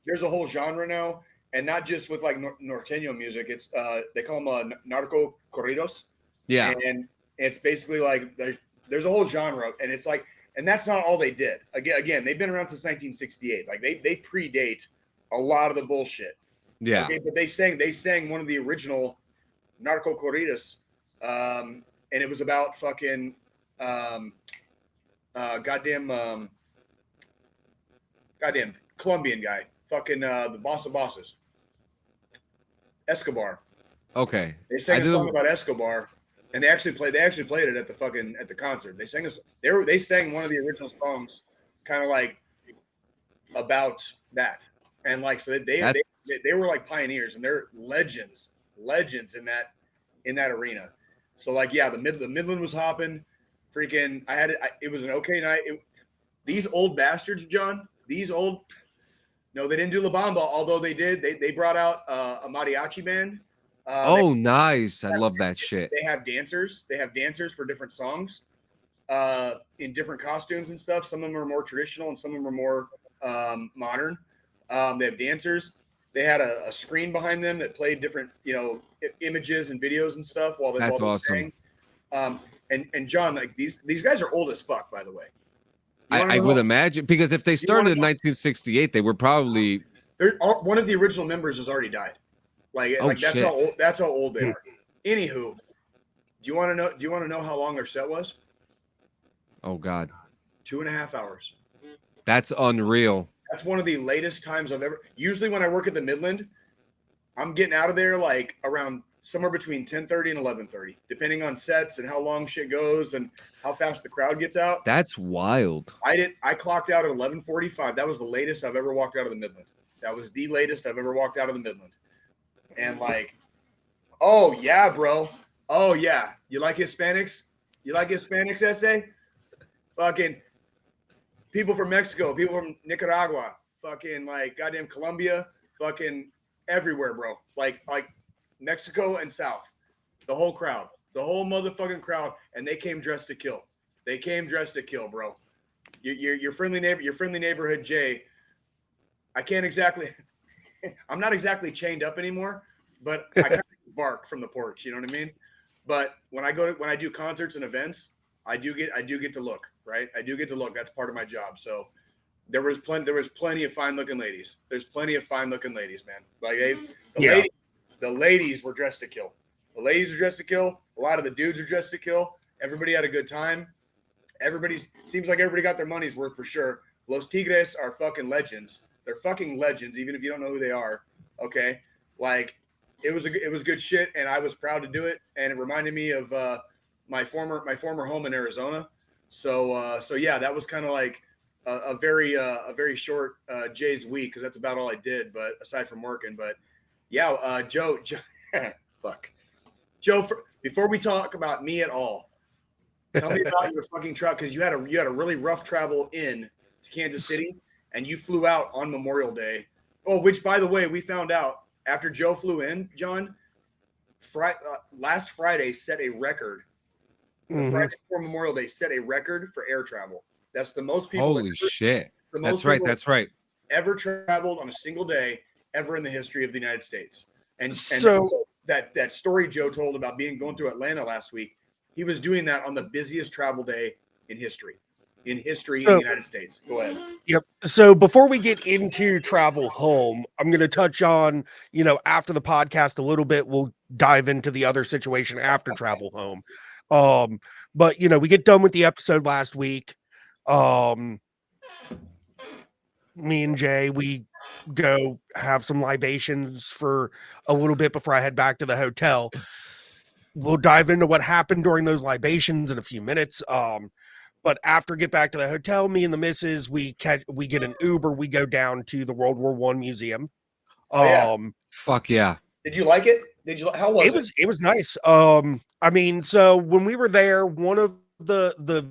S3: there's a whole genre now, and not just with like norteño music. It's they call them narco corridos.
S1: Yeah,
S3: and it's basically like there's a whole genre, and it's like. And that's not all they did. Again, they've been around since 1968. Like they predate a lot of the bullshit.
S1: Yeah.
S3: Okay, but they sang one of the original narco corridos, and it was about fucking goddamn Colombian guy, fucking the boss of bosses, Escobar.
S1: Okay.
S3: They sang a song about Escobar. And they actually played it at the concert. They sang one of the original songs, kind of like about that, and like so they were like pioneers and they're legends in that arena. So like the Midland was hopping, freaking. It was an okay night. These old bastards, John. No, they didn't do La Bamba, although they did. They brought out a mariachi band.
S1: Nice. I love that shit.
S3: They have dancers. They have dancers for different songs in different costumes and stuff. Some of them are more traditional and some of them are more modern. They have dancers. They had a screen behind them that played different, images and videos and stuff while they
S1: awesome.
S3: sang. And John, like these guys are old as fuck, by the way.
S1: I would imagine, because if they started in 1968, they were probably
S3: one of the original members has already died. That's how old they are. Anywho, do you want to know how long their set was?
S1: Oh God.
S3: 2.5 hours.
S1: That's unreal.
S3: That's one of the latest times I've ever. Usually when I work at the Midland, I'm getting out of there like around somewhere between 10:30 and 11:30, depending on sets and how long shit goes and how fast the crowd gets out.
S1: That's wild.
S3: I clocked out at 11:45. That was the latest I've ever walked out of the Midland. That was the latest I've ever walked out of the Midland. And like, oh yeah, bro. Oh yeah. You like Hispanics? You like Hispanics, essay? Fucking people from Mexico, people from Nicaragua, fucking like goddamn Colombia, fucking everywhere, bro. Like Mexico and South. The whole crowd. The whole motherfucking crowd. And they came dressed to kill. They came dressed to kill, bro. Your friendly neighborhood Jay. I can't exactly I'm not exactly chained up anymore, but I kind of bark from the porch. You know what I mean? But when I do concerts and events, I do get to look, right? I do get to look. That's part of my job. So there was plenty of fine looking ladies. There's plenty of fine looking ladies, man. Like the ladies were dressed to kill. The ladies were dressed to kill. A lot of the dudes are dressed to kill. Everybody had a good time. Seems like everybody got their money's worth for sure. Los Tigres are fucking legends. They're fucking legends, even if you don't know who they are. Okay, like it was good shit, and I was proud to do it. And it reminded me of my former home in Arizona. So yeah, that was kind of like a very short Jay's week because that's about all I did. But aside from working, but yeah, Joe fuck, Joe. Before we talk about me at all, tell me about your fucking truck because you had a really rough travel in to Kansas City and you flew out on Memorial Day. Oh, which by the way, we found out after Joe flew in, John. Last Friday set a record. The Friday before Memorial Day set a record for air travel. That's the most people.
S1: Holy shit! That's right.
S3: Ever traveled on a single day ever in the history of the United States. And
S4: so
S3: that story Joe told about going through Atlanta last week, he was doing that on the busiest travel day in history. In the United States. Go ahead.
S4: Yep. So before we get into travel home, I'm going to touch on, after the podcast a little bit, we'll dive into the other situation after travel home. But we get done with the episode last week. Me and Jay, we go have some libations for a little bit before I head back to the hotel. We'll dive into what happened during those libations in a few minutes. But after get back to the hotel, me and the missus, we get an Uber. We go down to the World War I museum.
S1: Fuck yeah!
S3: Did you like it? How was it?
S4: It was nice. I mean, so when we were there, one of the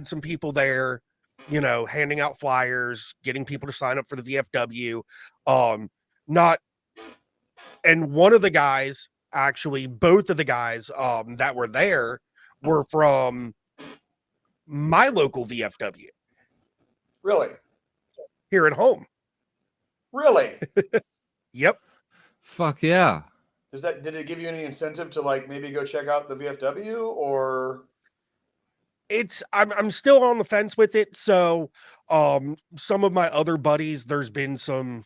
S4: some people there, handing out flyers, getting people to sign up for the VFW. And one of the guys, actually, both of the guys that were there were from my local VFW.
S3: Really?
S4: Here at home.
S3: Really?
S4: Yep.
S1: Fuck yeah.
S3: Did it give you any incentive to maybe go check out the VFW or?
S4: I'm still on the fence with it. So, some of my other buddies, there's been some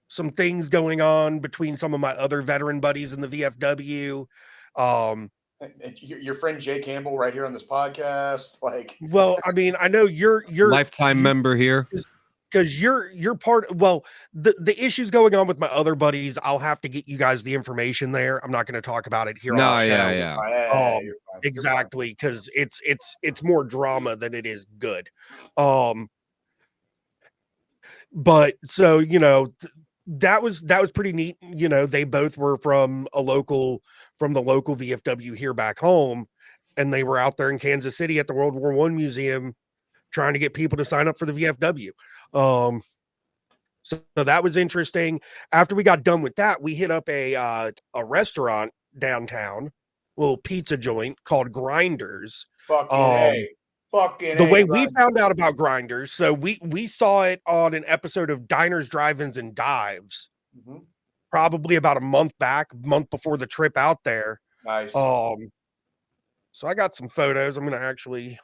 S4: things going on between some of my other veteran buddies in the VFW.
S3: Your friend Jay Campbell right here on this podcast,
S4: well, I mean, I know you're
S1: lifetime member here
S4: because you're part. Well, the issues going on with my other buddies, I'll have to get you guys the information there. I'm not going to talk about it here on the show.
S1: Yeah.
S4: Exactly, because it's more drama than it is good. But so that was pretty neat. They both were from the local VFW here back home, and they were out there in Kansas City at the World War I museum trying to get people to sign up for the VFW. So that was interesting. After we got done with that, we hit up a restaurant downtown, little pizza joint called Grinders.
S3: The
S4: way we found out about Grinders, so we saw it on an episode of Diners, Drive-Ins, and Dives, probably about a month before the trip out there.
S3: Nice.
S4: So I got some photos. I'm gonna actually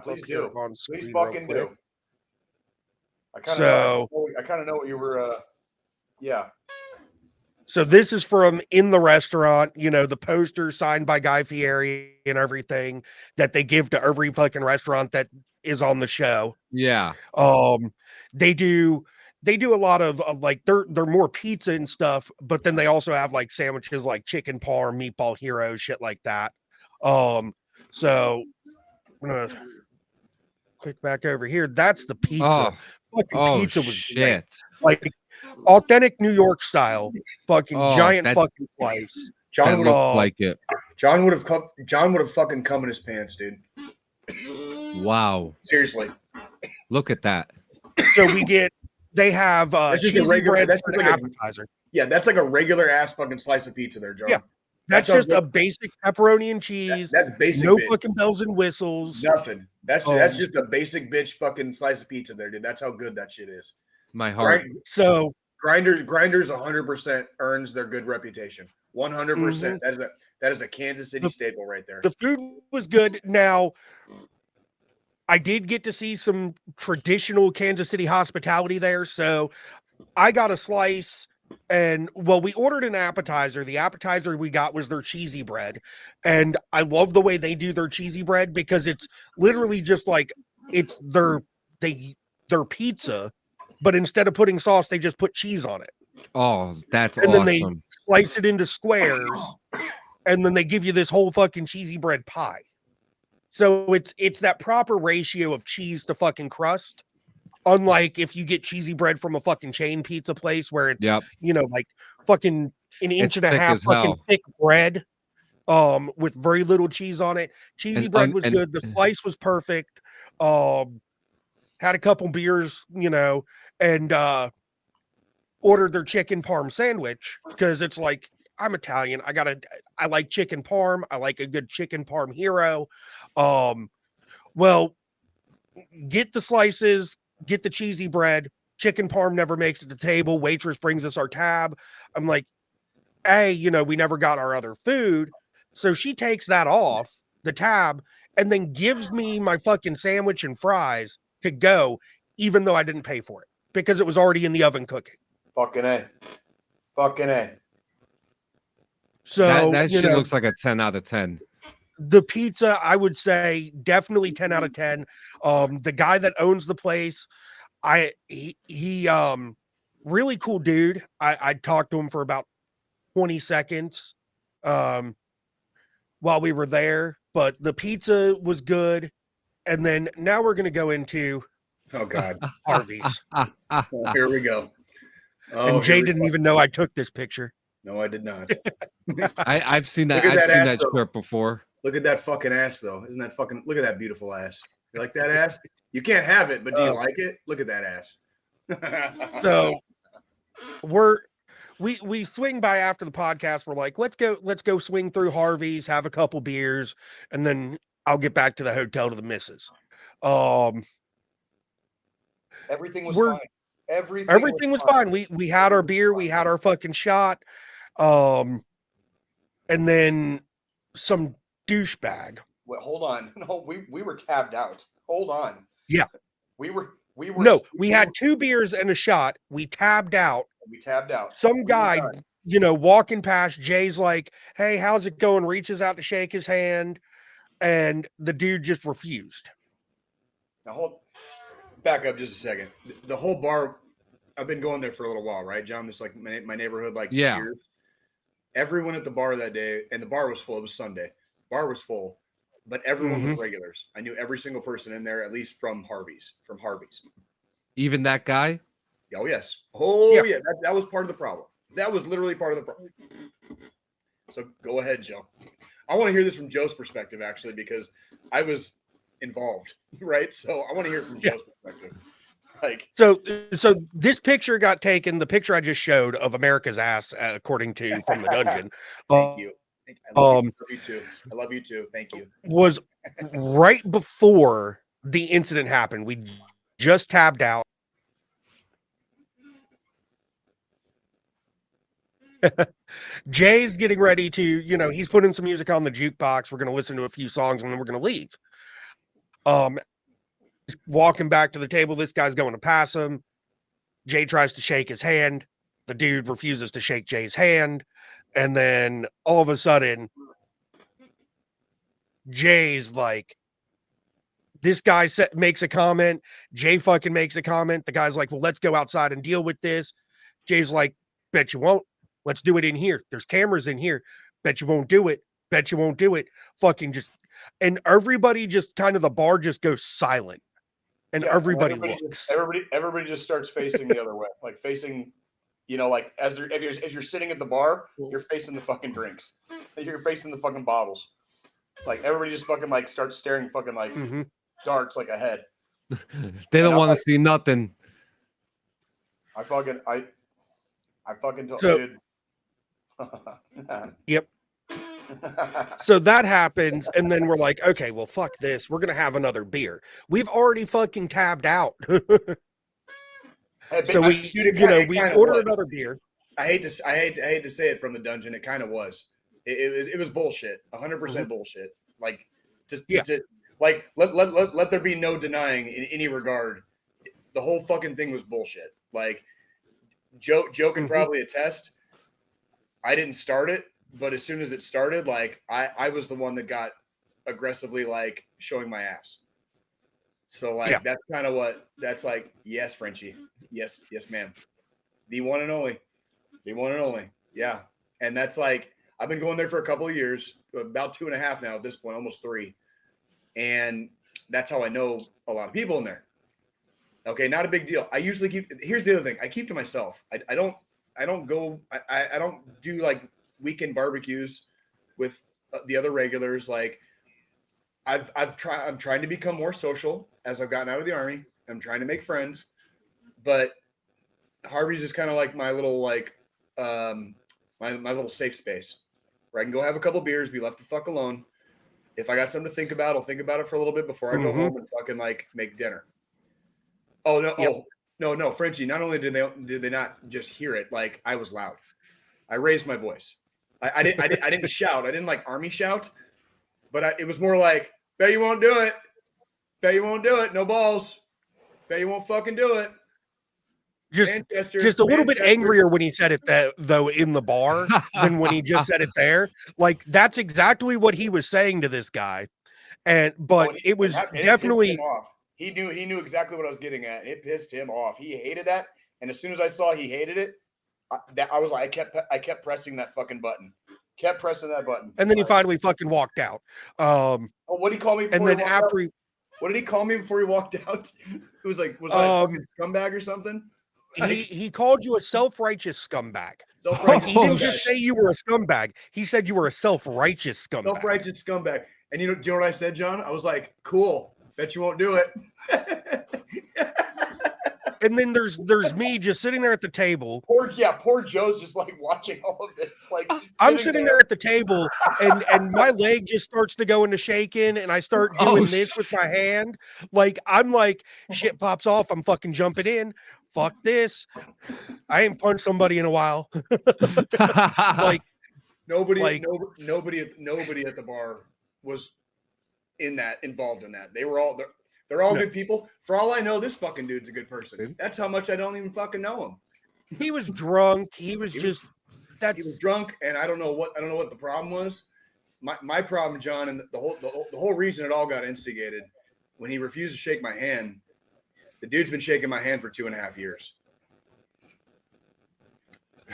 S3: please do. Please fucking do. I kind of know what you were.
S4: So this is from in the restaurant, the poster signed by Guy Fieri and everything that they give to every fucking restaurant that is on the show.
S1: Yeah.
S4: They do a lot of they're more pizza and stuff, but then they also have sandwiches like chicken parm, meatball hero, shit like that. So I'm gonna click back over here. That's the pizza. Pizza was
S1: shit.
S4: Great. Authentic New York style, fucking giant fucking slice.
S1: John would have like it.
S3: John would have fucking come in his pants, dude.
S1: Wow.
S3: Seriously.
S1: Look at that.
S4: So they have cheesy bread for an appetizer.
S3: That's like a regular ass fucking slice of pizza there, John.
S4: Yeah. That's just a basic pepperoni and cheese.
S3: That's basic.
S4: No fucking bells and whistles.
S3: Nothing. That's just a basic bitch fucking slice of pizza there, dude. That's how good that shit is.
S1: My heart.
S3: Grinders 100% earns their good reputation. 100%. That is a Kansas City staple right there.
S4: The food was good. Now, I did get to see some traditional Kansas City hospitality there. So I got a slice. And we ordered an appetizer. The appetizer we got was their cheesy bread. And I love the way they do their cheesy bread because it's literally just it's their pizza, but instead of putting sauce, they just put cheese on it.
S1: Oh, that's
S4: and
S1: awesome.
S4: Then they slice it into squares, and then they give you this whole fucking cheesy bread pie. So it's that proper ratio of cheese to fucking crust. Unlike if you get cheesy bread from a fucking chain pizza place where it's, like fucking an inch
S1: It's
S4: and a
S1: thick
S4: half
S1: as
S4: fucking
S1: hell.
S4: thick bread, with very little cheese on it. Cheesy bread was good. The slice was perfect. Had a couple beers, and ordered their chicken parm sandwich because it's like, I'm Italian. I like chicken parm. I like a good chicken parm hero. Well, get the slices, get the cheesy bread. Chicken parm never makes it to the table. Waitress brings us our tab. I'm like, hey, we never got our other food. So she takes that off the tab and then gives me my fucking sandwich and fries to go, even though I didn't pay for it because it was already in the oven cooking.
S3: Fucking A. Fucking A.
S4: So
S1: that shit looks like a 10 out of 10.
S4: The pizza, I would say definitely 10 out of 10. The guy that owns the place, he really cool dude. I talked to him for about 20 seconds while we were there, but the pizza was good. And then now we're going to go into Harvey's.
S3: Here we go.
S4: And Jay didn't even know I took this picture.
S3: No, I did not.
S1: I've seen that. I've seen that shirt before.
S3: Look at that fucking ass, though. Isn't that fucking? Look at that beautiful ass. You like that ass? You can't have it, but do you like it? Look at that ass.
S4: So we swing by after the podcast. We're like, let's go swing through Harvey's, have a couple beers, and then I'll get back to the hotel to the missus.
S3: Everything was fine.
S4: Everything was fine. We had our beer, we had our fucking shot. And then some douchebag.
S3: Wait, hold on. No, we were tabbed out. Hold on.
S4: Yeah.
S3: We were
S4: No, we had 2 beers and a shot. We tabbed out. Some guy, walking past, Jay's like, hey, how's it going? Reaches out to shake his hand, and the dude just refused.
S3: Now back up just a second. The whole bar, I've been going there for a little while, right, John? This like my neighborhood, like Cheers. Everyone at the bar that day, and the bar was full. It was Sunday. Bar was full, but everyone was regulars. I knew every single person in there, at least from Harvey's.
S1: Even that guy?
S3: Oh, yes. Oh, yeah. That was part of the problem. That was literally part of the problem. So go ahead, Joe. I want to hear this from Joe's perspective, actually, because I was involved, right? So I want to hear it from Joe's perspective. Like,
S4: so this picture got taken. The picture I just showed of America's ass, according to from the dungeon.
S3: Thank you. I love you too. I love you too. Thank you.
S4: Was right before the incident happened. We just tabbed out. Jay's getting ready to, he's putting some music on the jukebox. We're going to listen to a few songs and then we're going to leave. Walking back to the table, this guy's going to pass him. Jay tries to shake his hand. The dude refuses to shake Jay's hand. And then all of a sudden, Jay's like, this guy makes a comment. Jay fucking makes a comment. The guy's like, well, let's go outside and deal with this. Jay's like, bet you won't. Let's do it in here. There's cameras in here. Bet you won't do it. Bet you won't do it. Fucking just, and everybody just kind of, the bar just goes silent. And everybody looks.
S3: Everybody just starts facing the other way. Like facing, like as you're sitting at the bar, you're facing the fucking drinks. You're facing the fucking bottles. Like everybody just fucking like starts staring fucking like darts like ahead.
S1: They don't want to see nothing.
S3: I fucking told dude.
S4: Yep. So that happens, and then we're like, okay, well, fuck this. We're gonna have another beer. We've already fucking tabbed out. So we ordered another beer.
S3: I hate to say it from the dungeon. It kind of was. It was bullshit. 100% bullshit. Like like let there be no denying in any regard. The whole fucking thing was bullshit. Like Joe can probably attest. I didn't start it. But as soon as it started, like I was the one that got aggressively like showing my ass. So like that's kind of that's like, yes, Frenchie. Yes, ma'am. The one and only. Yeah. And that's like, I've been going there for a couple of years, about 2.5 now at this point, almost 3. And that's how I know a lot of people in there. Okay, not a big deal. I usually here's the other thing. I keep to myself. I don't do like weekend barbecues with the other regulars. Like I'm trying to become more social as I've gotten out of the Army. I'm trying to make friends, but Harvey's is kind of like my little my little safe space where I can go have a couple beers, be left the fuck alone. If I got something to think about, I'll think about it for a little bit before I go home and fucking like make dinner. Oh no! Yep. No, Frenchie. Not only did they not just hear it, like I was loud. I raised my voice. I didn't shout. I didn't like Army shout, but it was more like, "Bet you won't do it. Bet you won't do it. No balls. Bet you won't fucking do it."
S4: Just a little bit angrier when he said it though in the bar than when he just said it there. Like that's exactly what he was saying to this guy, but it was definitely
S3: off. He knew exactly what I was getting at. It pissed him off. He hated that, and as soon as I saw he hated it, I was like, I kept pressing that fucking button, kept pressing that button,
S4: and then he finally fucking walked out.
S3: What did he call me?
S4: And then after
S3: what did he call me before he walked out? It was like, I a fucking scumbag or something?
S4: He called you a self-righteous scumbag.
S3: Self-righteous
S4: he didn't just say you were a scumbag. He said you were a self-righteous scumbag.
S3: Self-righteous scumbag. And do you know what I said, John? I was like, cool. Bet you won't do it.
S4: And then there's me just sitting there at the table.
S3: Poor Joe's just like watching all of this. Like
S4: I'm sitting there at the table and my leg just starts to go into shaking and I start doing this with my hand. Like I'm like, shit pops off. I'm fucking jumping in. Fuck this. I ain't punched somebody in a while. Like
S3: nobody at the bar was involved in that. They're all good people. For all I know, this fucking dude's a good person. That's how much I don't even fucking know him.
S4: He was drunk. He was
S3: drunk, and I don't know what the problem was. My problem, John, and the whole reason it all got instigated when he refused to shake my hand. The dude's been shaking my hand for 2.5 years.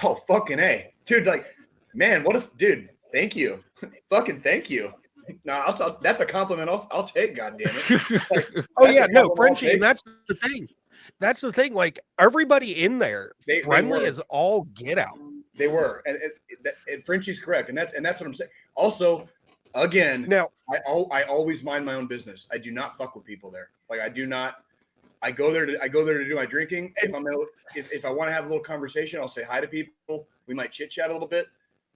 S3: Oh, fucking A. Dude, like, man, dude, thank you. Fucking thank you. No, that's a compliment I'll take, goddammit. Like,
S4: oh, yeah, no, Frenchie, and that's the thing. That's the thing. Like, everybody in there, friendly as all get out.
S3: They were. And Frenchie's correct. And that's what I'm saying. Also, again,
S4: now
S3: I always mind my own business. I do not fuck with people there. Like, I do not. I go there to do my drinking. If I want to have a little conversation, I'll say hi to people. We might chit chat a little bit,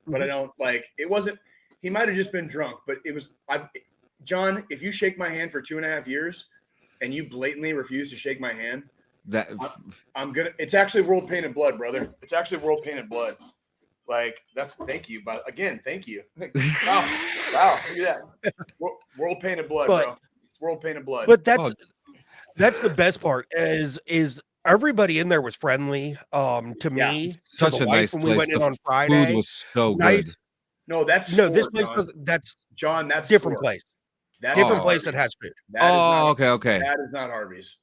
S3: but I don't like. It wasn't. He might have just been drunk, but it was. John, if you shake my hand for 2.5 years, and you blatantly refuse to shake my hand, I'm gonna. It's actually world painted blood, brother. It's actually world painted blood. Like that's. Thank you, but again, thank you. Wow, look at that. World painted blood, bro. It's world painted blood.
S4: But that's the best part is everybody in there was friendly. To me,
S1: such a nice
S4: when
S1: place.
S4: We went in on Friday.
S1: Food was so
S4: nice.
S1: good.
S3: No, that's
S4: this place
S3: John.
S4: was that's
S3: John. That's
S4: different
S3: Score.
S4: place.
S3: That's
S4: different place that has food.
S1: Okay.
S3: That is not Harvey's.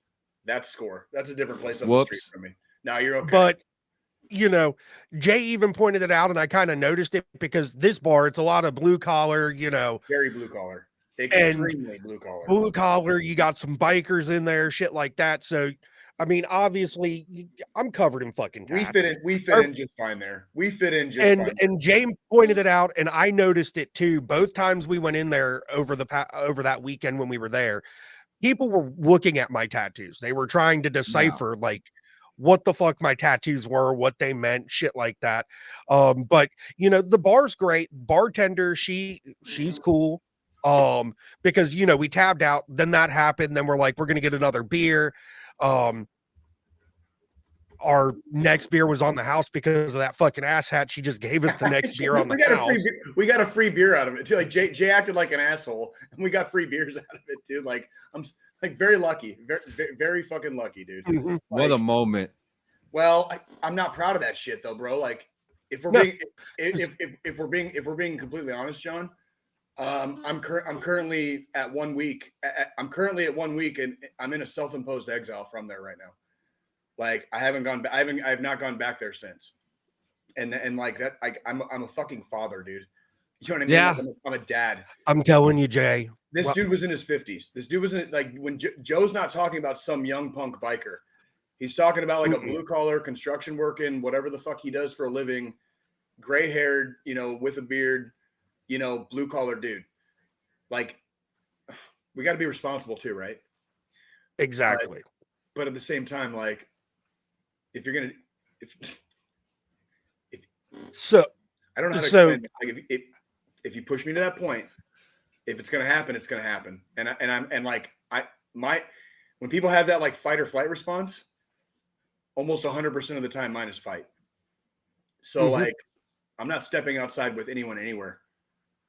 S3: That's Score. That's a different place up
S1: Whoops.
S3: the street from me. No, you're okay.
S4: But Jay even pointed it out, and I kind of noticed it because this bar, it's a lot of blue collar.
S3: Very blue collar. Extremely blue collar.
S4: Blue collar. You got some bikers in there, shit like that. So, I mean, obviously, I'm covered in fucking tats.
S3: We fit in just fine there. We fit in just fine.
S4: And James pointed it out, and I noticed it too. Both times we went in there over that weekend when we were there, people were looking at my tattoos. They were trying to decipher like what the fuck my tattoos were, what they meant, shit like that. But the bar's great. Bartender, she's cool. Because we tabbed out, then that happened, then we're like, we're gonna get another beer. Our next beer was on the house because of that fucking asshat. She just gave us the next beer on the house.
S3: We got a free beer out of it too. Like Jay acted like an asshole, and we got free beers out of it too. Like I'm like very lucky, very, very fucking lucky, dude.
S4: Mm-hmm.
S1: What a moment.
S3: Well, I'm not proud of that shit though, bro. Like if we're being completely honest, John, I'm currently at 1 week. I'm currently at 1 week, and I'm in a self-imposed exile from there right now. Like I have not gone back there since. And like that, I'm a fucking father, dude. You know what I mean?
S1: Yeah.
S3: Like I'm a dad.
S4: I'm telling you, Jay,
S3: This dude was in his 50s. This dude wasn't like when Joe's not talking about some young punk biker. He's talking about like a blue collar construction working, whatever the fuck he does for a living, gray haired, with a beard, blue collar dude. Like, we got to be responsible too, right?
S4: Exactly.
S3: But at the same time, like, if you're gonna, I don't know how to explain it. Like, if you push me to that point, if it's gonna happen, it's gonna happen. When people have that like fight or flight response, almost 100% of the time, mine is fight. So like, I'm not stepping outside with anyone anywhere.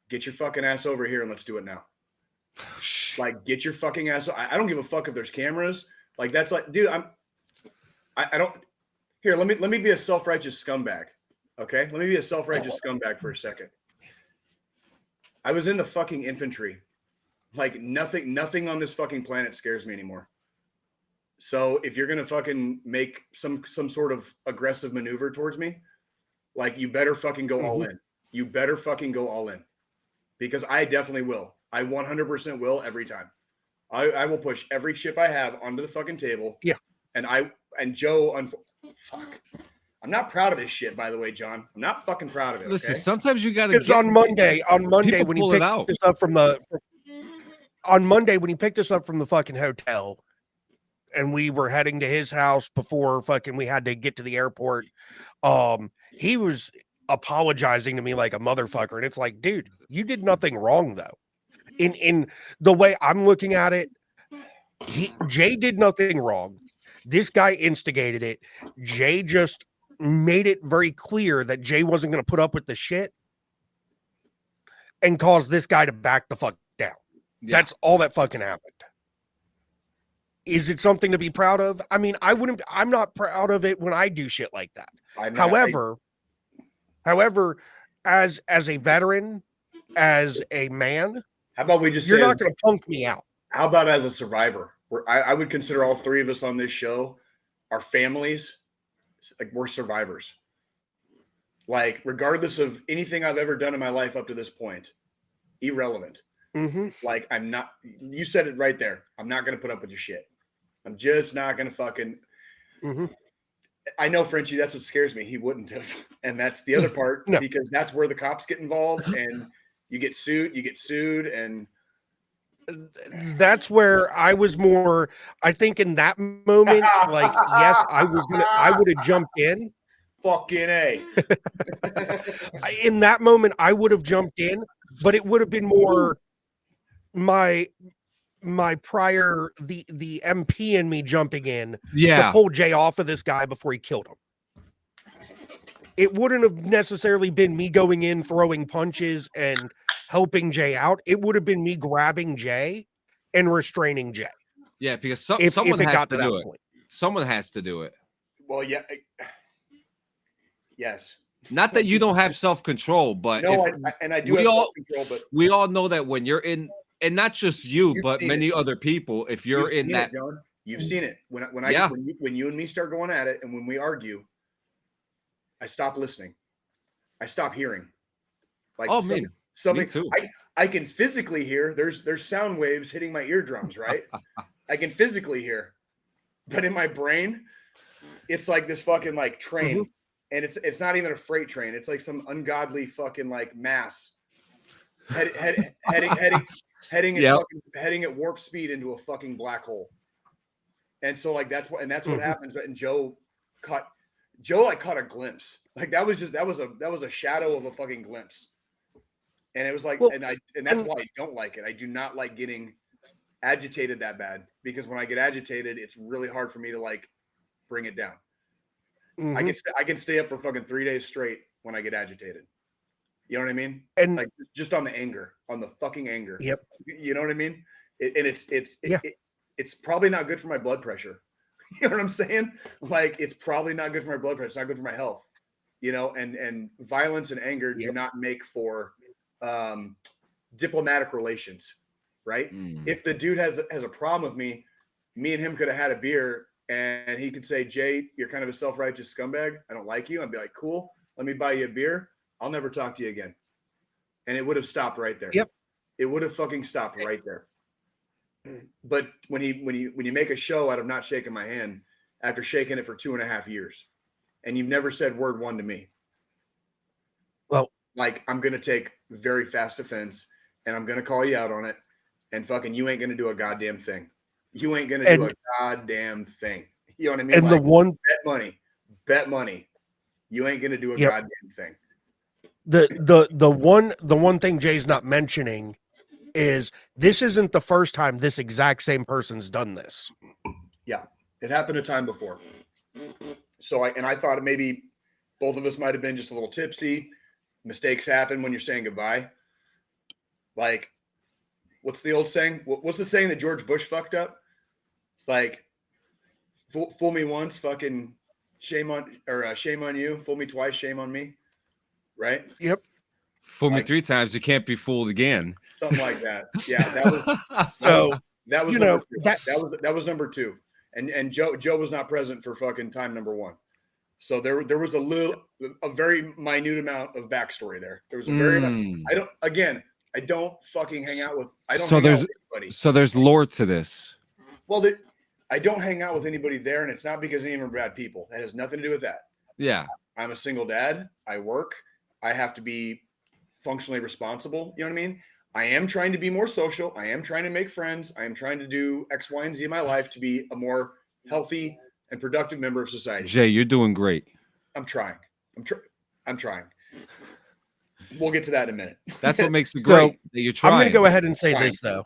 S3: Get your fucking ass over here and let's do it now. Like, get your fucking ass. I don't give a fuck if there's cameras. Like, that's like, dude, I don't. Here, let me be a self-righteous scumbag. Okay, let me be a self-righteous scumbag for a second. I was in the fucking infantry. Like, nothing on this fucking planet scares me anymore. So if you're gonna fucking make some sort of aggressive maneuver towards me, like, you better fucking go all in. You better fucking go all in, because I definitely will. I 100% will every time. I will push every chip I have onto the fucking table.
S4: Yeah.
S3: And Joe, fuck. I'm not proud of this shit, by the way, John. I'm not fucking proud of it.
S1: Listen,
S3: okay?
S1: sometimes you gotta.
S4: Because on Monday when he picked us up from the fucking hotel, and we were heading to his house before fucking we had to get to the airport, he was apologizing to me like a motherfucker, and it's like, dude, you did nothing wrong though. In the way I'm looking at it, Jay did nothing wrong. This guy instigated it. Jay just made it very clear that Jay wasn't going to put up with the shit and cause this guy to back the fuck down. Yeah. That's all that fucking happened. Is it something to be proud of? I mean, I'm not proud of it when I do shit like that. However, as a veteran, as a man,
S3: how about we just
S4: you're not going to punk me out.
S3: How about as a survivor? I would consider all three of us on this show, our families, like, we're survivors. Like, regardless of anything I've ever done in my life up to this point, irrelevant. Like, I'm not, you said it right there. I'm not going to put up with your shit. I'm just not going to fucking, I know Frenchie, that's what scares me. He wouldn't have. And that's the other part, because that's where the cops get involved and you get sued. And
S4: that's where I was more, I think in that moment, like, yes, I would have jumped in.
S3: Fucking A.
S4: In that moment, I would have jumped in, but it would have been more my prior, the MP and me jumping in to pull Jay off of this guy before he killed him. It wouldn't have necessarily been me going in, throwing punches and helping Jay out. It would have been me grabbing Jay and restraining Jay.
S1: Yeah, because someone has to do it. Someone has to do it.
S3: Well, yeah. Yes.
S1: Not that you don't have self-control, but
S3: no, I do have self-control, but
S1: we all know that when you're in, and not just you, but many other people, if you're in that,
S3: John, you've seen it. When you and me start going at it, and when we argue, I stop listening. I stop hearing. Like,
S1: me too.
S3: I can physically hear. There's sound waves hitting my eardrums, right? I can physically hear, but in my brain, it's like this fucking like train, and it's not even a freight train. It's like some ungodly fucking like mass heading at warp speed into a fucking black hole. And so like that's what happens. And Joe caught a glimpse. Like that was a shadow of a fucking glimpse. And it was like, and that's why I don't like it. I do not like getting agitated that bad, because when I get agitated, it's really hard for me to like bring it down. I can stay up for fucking 3 days straight when I get agitated. You know what I mean? And like just on the fucking anger.
S4: Yep.
S3: You know what I mean? It's probably not good for my blood pressure. You know what I'm saying? Like, it's probably not good for my blood pressure. It's not good for my health. You know, and violence and anger do not make for diplomatic relations, right? If the dude has a problem with me and him could have had a beer, and he could say, Jay, you're kind of a self-righteous scumbag. I don't like you. I'd be like, cool. Let me buy you a beer. I'll never talk to you again. And it would have stopped right there.
S4: Yep.
S3: It would have fucking stopped right there. But when you make a show out of not shaking my hand after shaking it for 2.5 years, and you've never said word one to me,
S4: well,
S3: like, I'm gonna take very fast offense, and I'm gonna call you out on it, and fucking you ain't gonna do a goddamn thing. You ain't gonna do a goddamn thing. You know what I mean?
S4: And
S3: like,
S4: the
S3: bet money. You ain't gonna do a goddamn thing.
S4: The one thing Jay's not mentioning is this isn't the first time this exact same person's done this.
S3: Yeah, it happened a time before. So I thought maybe both of us might have been just a little tipsy. Mistakes happen when you're saying goodbye. Like, what's the old saying? What's the saying that George Bush fucked up? It's like, fool me once, fucking shame on you. Fool me twice, shame on me. Right?
S4: Yep.
S1: Fool me 3 times, you can't be fooled again.
S3: Something like that. Yeah, that was
S4: so.
S3: That was
S4: you
S3: number
S4: know,
S3: two. That was number 2, and Joe was not present for fucking time number 1. So there was a very minute amount of backstory there. There was a very I don't fucking hang out with anybody.
S1: So there's lore to this.
S3: Well, I don't hang out with anybody there, and it's not because any of them are bad people. That has nothing to do with that.
S1: Yeah,
S3: I'm a single dad. I work. I have to be functionally responsible. You know what I mean? I am trying to be more social. I am trying to make friends. I am trying to do X, Y, and Z in my life to be a more healthy and productive member of society.
S1: Jay, you're doing great.
S3: I'm trying. I'm trying. We'll get to that in a minute.
S1: That's what makes it great. That you're trying.
S4: I'm going to go ahead and say this though.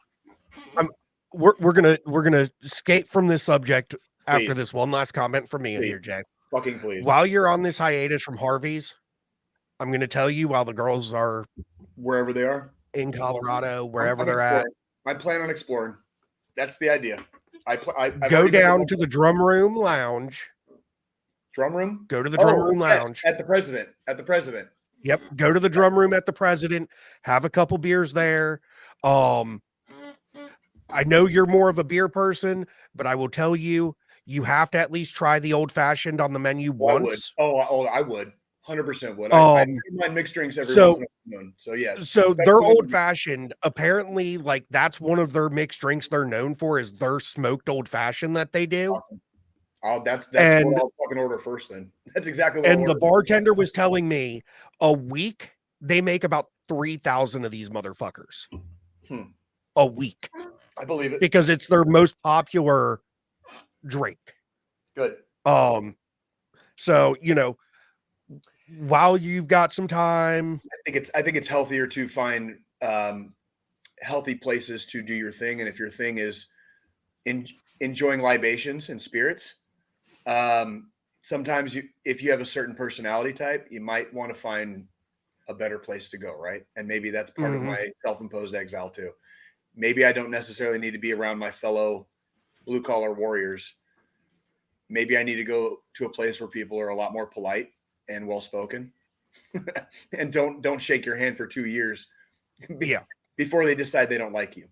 S4: We're gonna skate from this subject after this one last comment from me here, Jay.
S3: Fucking please.
S4: While you're on this hiatus from Harvey's, I'm going to tell you while the girls are
S3: wherever they are
S4: in Colorado, wherever they're at.
S3: I plan on exploring. That's the idea. I
S4: go down to the drum room lounge.
S3: Drum room?
S4: Go to the drum room lounge.
S3: At the President.
S4: Yep. Go to the drum room at the President. Have a couple beers there. I know you're more of a beer person, but I will tell you, you have to at least try the old fashioned on the menu once.
S3: I would. 100% would. I mind mixed drinks every once in a while. So yes.
S4: So their old fashioned, apparently, like that's one of their mixed drinks they're known for is their smoked old fashioned that they do.
S3: Awesome. That's what I'll fucking order first then. That's exactly what
S4: the bartender was telling me a week they make about 3,000 of these motherfuckers. A week.
S3: I believe it.
S4: Because it's their most popular drink.
S3: Good.
S4: So, you know, while you've got some time,
S3: I think it's healthier to find healthy places to do your thing, and if your thing is enjoying libations and spirits, sometimes if you have a certain personality type, you might want to find a better place to go, right? And maybe that's part of my self-imposed exile too. Maybe I don't necessarily need to be around my fellow blue-collar warriors. Maybe I need to go to a place where people are a lot more polite and well-spoken and don't shake your hand for 2 years before they decide they don't like you.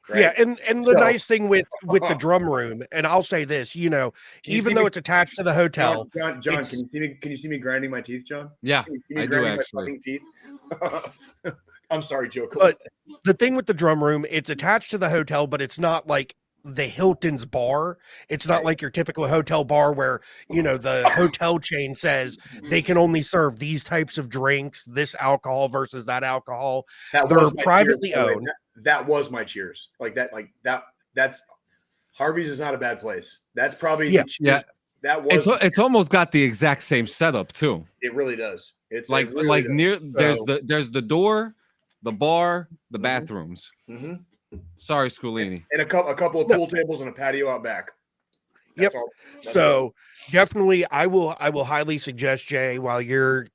S3: Right?
S4: Yeah. And the nice thing with the drum room, and I'll say this, you know, even though it's attached to the hotel,
S3: John, can you see me grinding my teeth, John?
S1: Yeah, I do actually.
S3: My fucking teeth? I'm sorry, Joe.
S4: But the thing with the drum room, it's attached to the hotel, but it's not like the Hilton's bar. It's not like your typical hotel bar where, you know, the hotel chain says they can only serve these types of drinks, this alcohol versus that alcohol. They're privately owned.
S3: That was my cheers. That's Harvey's is not a bad place. That's probably the cheers. That was
S1: it's almost got the exact same setup too.
S3: It really does. It's
S1: like near there's the door, the bar, the bathrooms. Sorry, Squillini.
S3: And a couple of pool tables and a patio out back.
S4: That's so definitely I will highly suggest, Jay, while you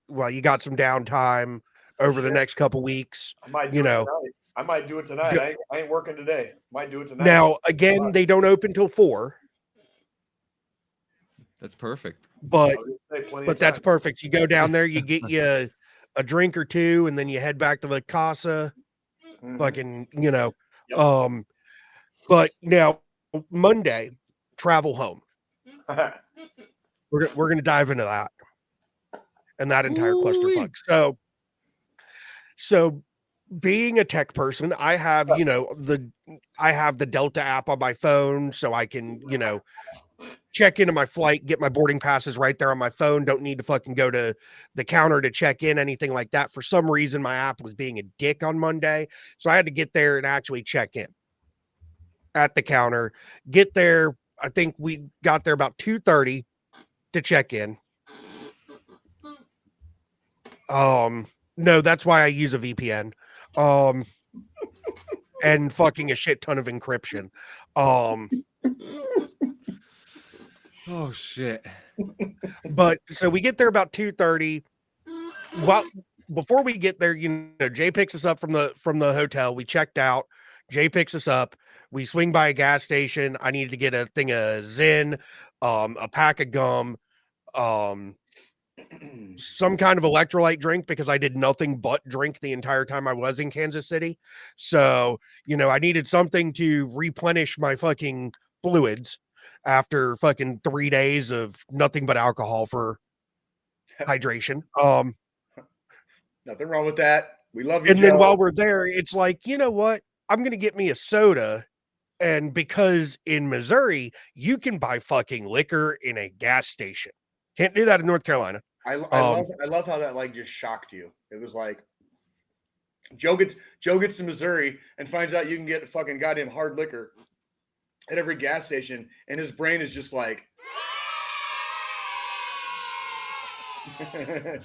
S4: got some downtime over the next couple weeks.
S3: I might do it tonight. I ain't working today. Might do it tonight.
S4: Now again, they don't open till 4.
S1: That's perfect.
S4: But that's perfect. You go down there, you get you a drink or two, and then you head back to the casa. Fucking, you know. But now Monday, travel home. We're gonna dive into that and that entire clusterfuck. So being a tech person, I have, I have the Delta app on my phone so I can, check into my flight, get my boarding passes right there on my phone. Don't need to fucking go to the counter to check in, anything like that. For some reason, my app was being a dick on Monday. So I had to get there and actually check in at the counter. Get there. I think we got there about 2:30 to check in. No, that's why I use a VPN. And fucking a shit ton of encryption.
S1: Oh shit.
S4: But so we get there about 2:30. Well, before we get there, Jay picks us up from the hotel. We checked out. Jay picks us up. We swing by a gas station. I needed to get a thing of Zen, a pack of gum, some kind of electrolyte drink because I did nothing but drink the entire time I was in Kansas City. So, I needed something to replenish my fucking fluids after fucking 3 days of nothing but alcohol for hydration.
S3: Nothing wrong with that. We love you,
S4: And
S3: Joe.
S4: then while we're there, it's like, you know what? I'm going to get me a soda. And because in Missouri, you can buy fucking liquor in a gas station. Can't do that in North Carolina.
S3: I love how that like just shocked you. It was like Joe gets to Missouri and finds out you can get fucking goddamn hard liquor at every gas station, and his brain is just like
S4: kind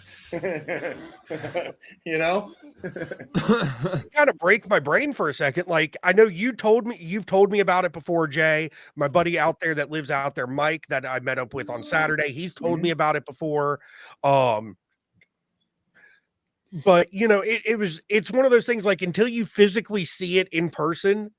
S4: of break my brain for a second. Like, I know you've told me about it before, Jay. My buddy out there that lives out there, Mike, that I met up with on Saturday, he's told me about it before. But it's one of those things, like, until you physically see it in person,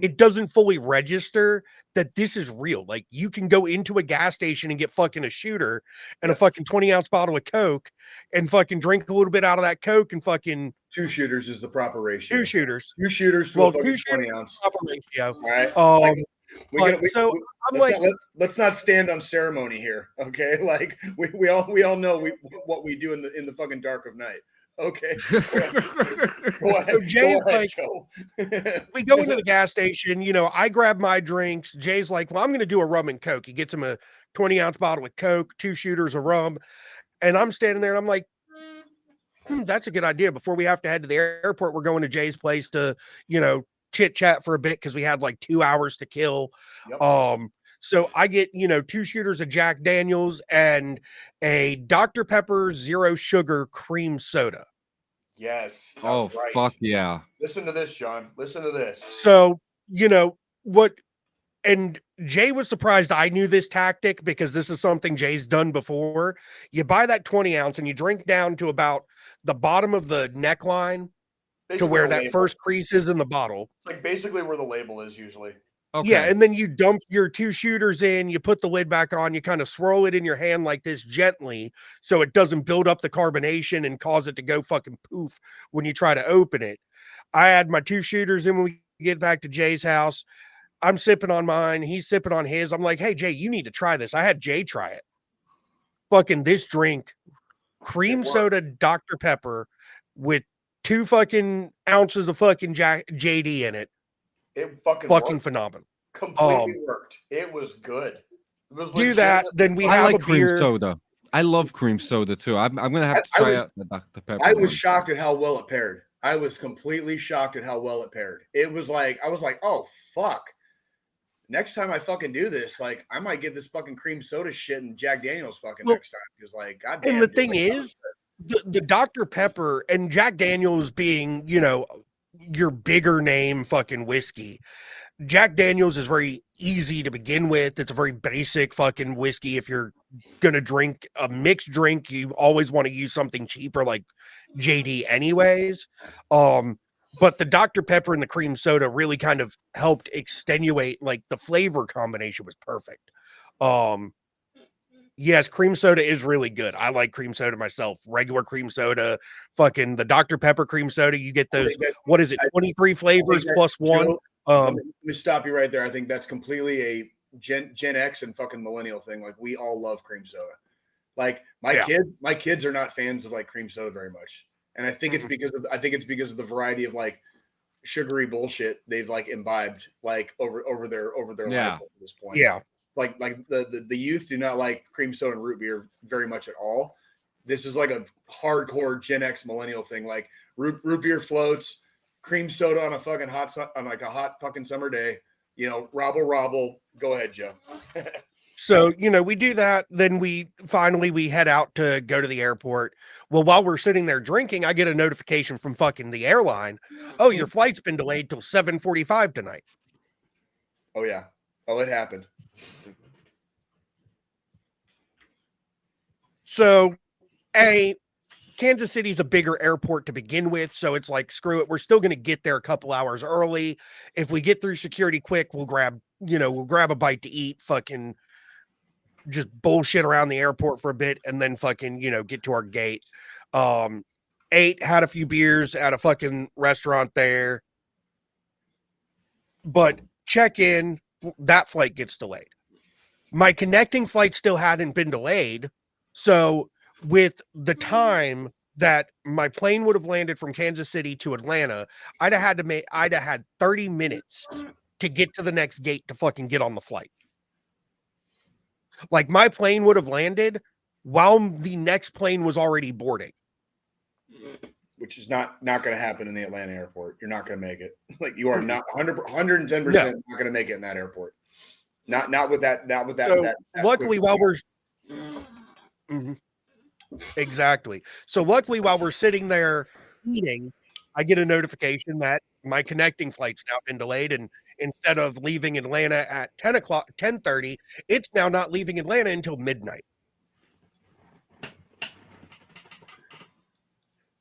S4: it doesn't fully register that this is real. Like, you can go into a gas station and get fucking a shooter and a fucking 20-ounce bottle of Coke and fucking drink a little bit out of that Coke and fucking
S3: 2 shooters is the proper ratio.
S4: 2 shooters.
S3: 2 shooters to a fucking 20-ounce.
S4: Proper ratio.
S3: All right. Let's not stand on ceremony here, okay? Like we all know what we do in the fucking dark of night. Okay. Go ahead.
S4: So Jay's
S3: Joe.
S4: We go into the gas station, I grab my drinks. Jay's like, well, I'm going to do a rum and Coke. He gets him a 20-ounce bottle of Coke, 2 shooters of rum. And I'm standing there and I'm like, that's a good idea. Before we have to head to the airport, we're going to Jay's place to, chit chat for a bit because we had like 2 hours to kill. Yep. So I get, 2 shooters of Jack Daniels and a Dr. Pepper Zero Sugar cream soda.
S3: Yes.
S1: Oh,
S3: right.
S1: Fuck yeah.
S3: Listen to this, John. Listen to this.
S4: So, and Jay was surprised I knew this tactic because this is something Jay's done before. You buy that 20-ounce and you drink down to about the bottom of the neckline to where that first crease is in the bottle.
S3: It's like basically where the label is usually.
S4: Okay. Yeah, and then you dump your 2 shooters in, you put the lid back on, you kind of swirl it in your hand like this gently so it doesn't build up the carbonation and cause it to go fucking poof when you try to open it. I add my 2 shooters in when we get back to Jay's house. I'm sipping on mine, he's sipping on his. I'm like, hey, Jay, you need to try this. I had Jay try it. Fucking this drink, cream soda Dr. Pepper with 2 fucking ounces of fucking JD in it.
S3: It fucking
S4: phenomenal.
S3: Completely worked. It was good. It was
S4: do that. Then we have
S1: like
S4: a
S1: cream
S4: beer.
S1: soda. I love cream soda too. I'm gonna have to try out the Dr. Pepper.
S3: I was shocked at how well it paired. I was completely shocked at how well it paired. It was like I was like, oh fuck. Next time I fucking do this, like I might get this fucking cream soda shit and Jack Daniels fucking next time because like goddamn.
S4: And the thing is, the Dr. Pepper and Jack Daniels being your bigger name fucking whiskey. Jack Daniels is very easy to begin with. It's a very basic fucking whiskey. If you're going to drink a mixed drink, you always want to use something cheaper like JD anyways. But the Dr. Pepper and the cream soda really kind of helped extenuate, like the flavor combination was perfect. Yes, cream soda is really good. I like cream soda myself. Regular cream soda, fucking the Dr. Pepper cream soda. You get those, 23 flavors plus 1.
S3: Joe, let me stop you right there. I think that's completely a Gen X and fucking millennial thing. Like we all love cream soda. Like my kids are not fans of like cream soda very much. And I think it's because of the variety of like sugary bullshit they've like imbibed like over their life at this point.
S4: Yeah.
S3: Like the youth do not like cream soda and root beer very much at all. This is like a hardcore Gen X millennial thing, like root beer floats, cream soda on a fucking hot fucking summer day. You know, robble. Go ahead, Joe.
S4: So, we do that. Then we head out to go to the airport. Well, while we're sitting there drinking, I get a notification from fucking the airline. Oh, your flight's been delayed till 7:45 tonight.
S3: Oh, yeah. Oh, it happened.
S4: So, Kansas City's a bigger airport to begin with. So it's like, screw it. We're still going to get there a couple hours early. If we get through security quick, we'll grab a bite to eat, fucking just bullshit around the airport for a bit, and then fucking, get to our gate. Ate, had a few beers at a fucking restaurant there. But check in, that flight gets delayed. My connecting flight still hadn't been delayed. So with the time that my plane would have landed from Kansas City to Atlanta, I'd have had 30 minutes to get to the next gate to fucking get on the flight. Like, my plane would have landed while the next plane was already boarding.
S3: Which is not going to happen in the Atlanta airport. You're not going to make it. Like, you are not 110% not going to make it in that airport. Not with that. So that
S4: luckily, while we're exactly. So luckily, while we're sitting there eating, I get a notification that my connecting flight's now been delayed, and instead of leaving Atlanta at 10:30, it's now not leaving Atlanta until midnight.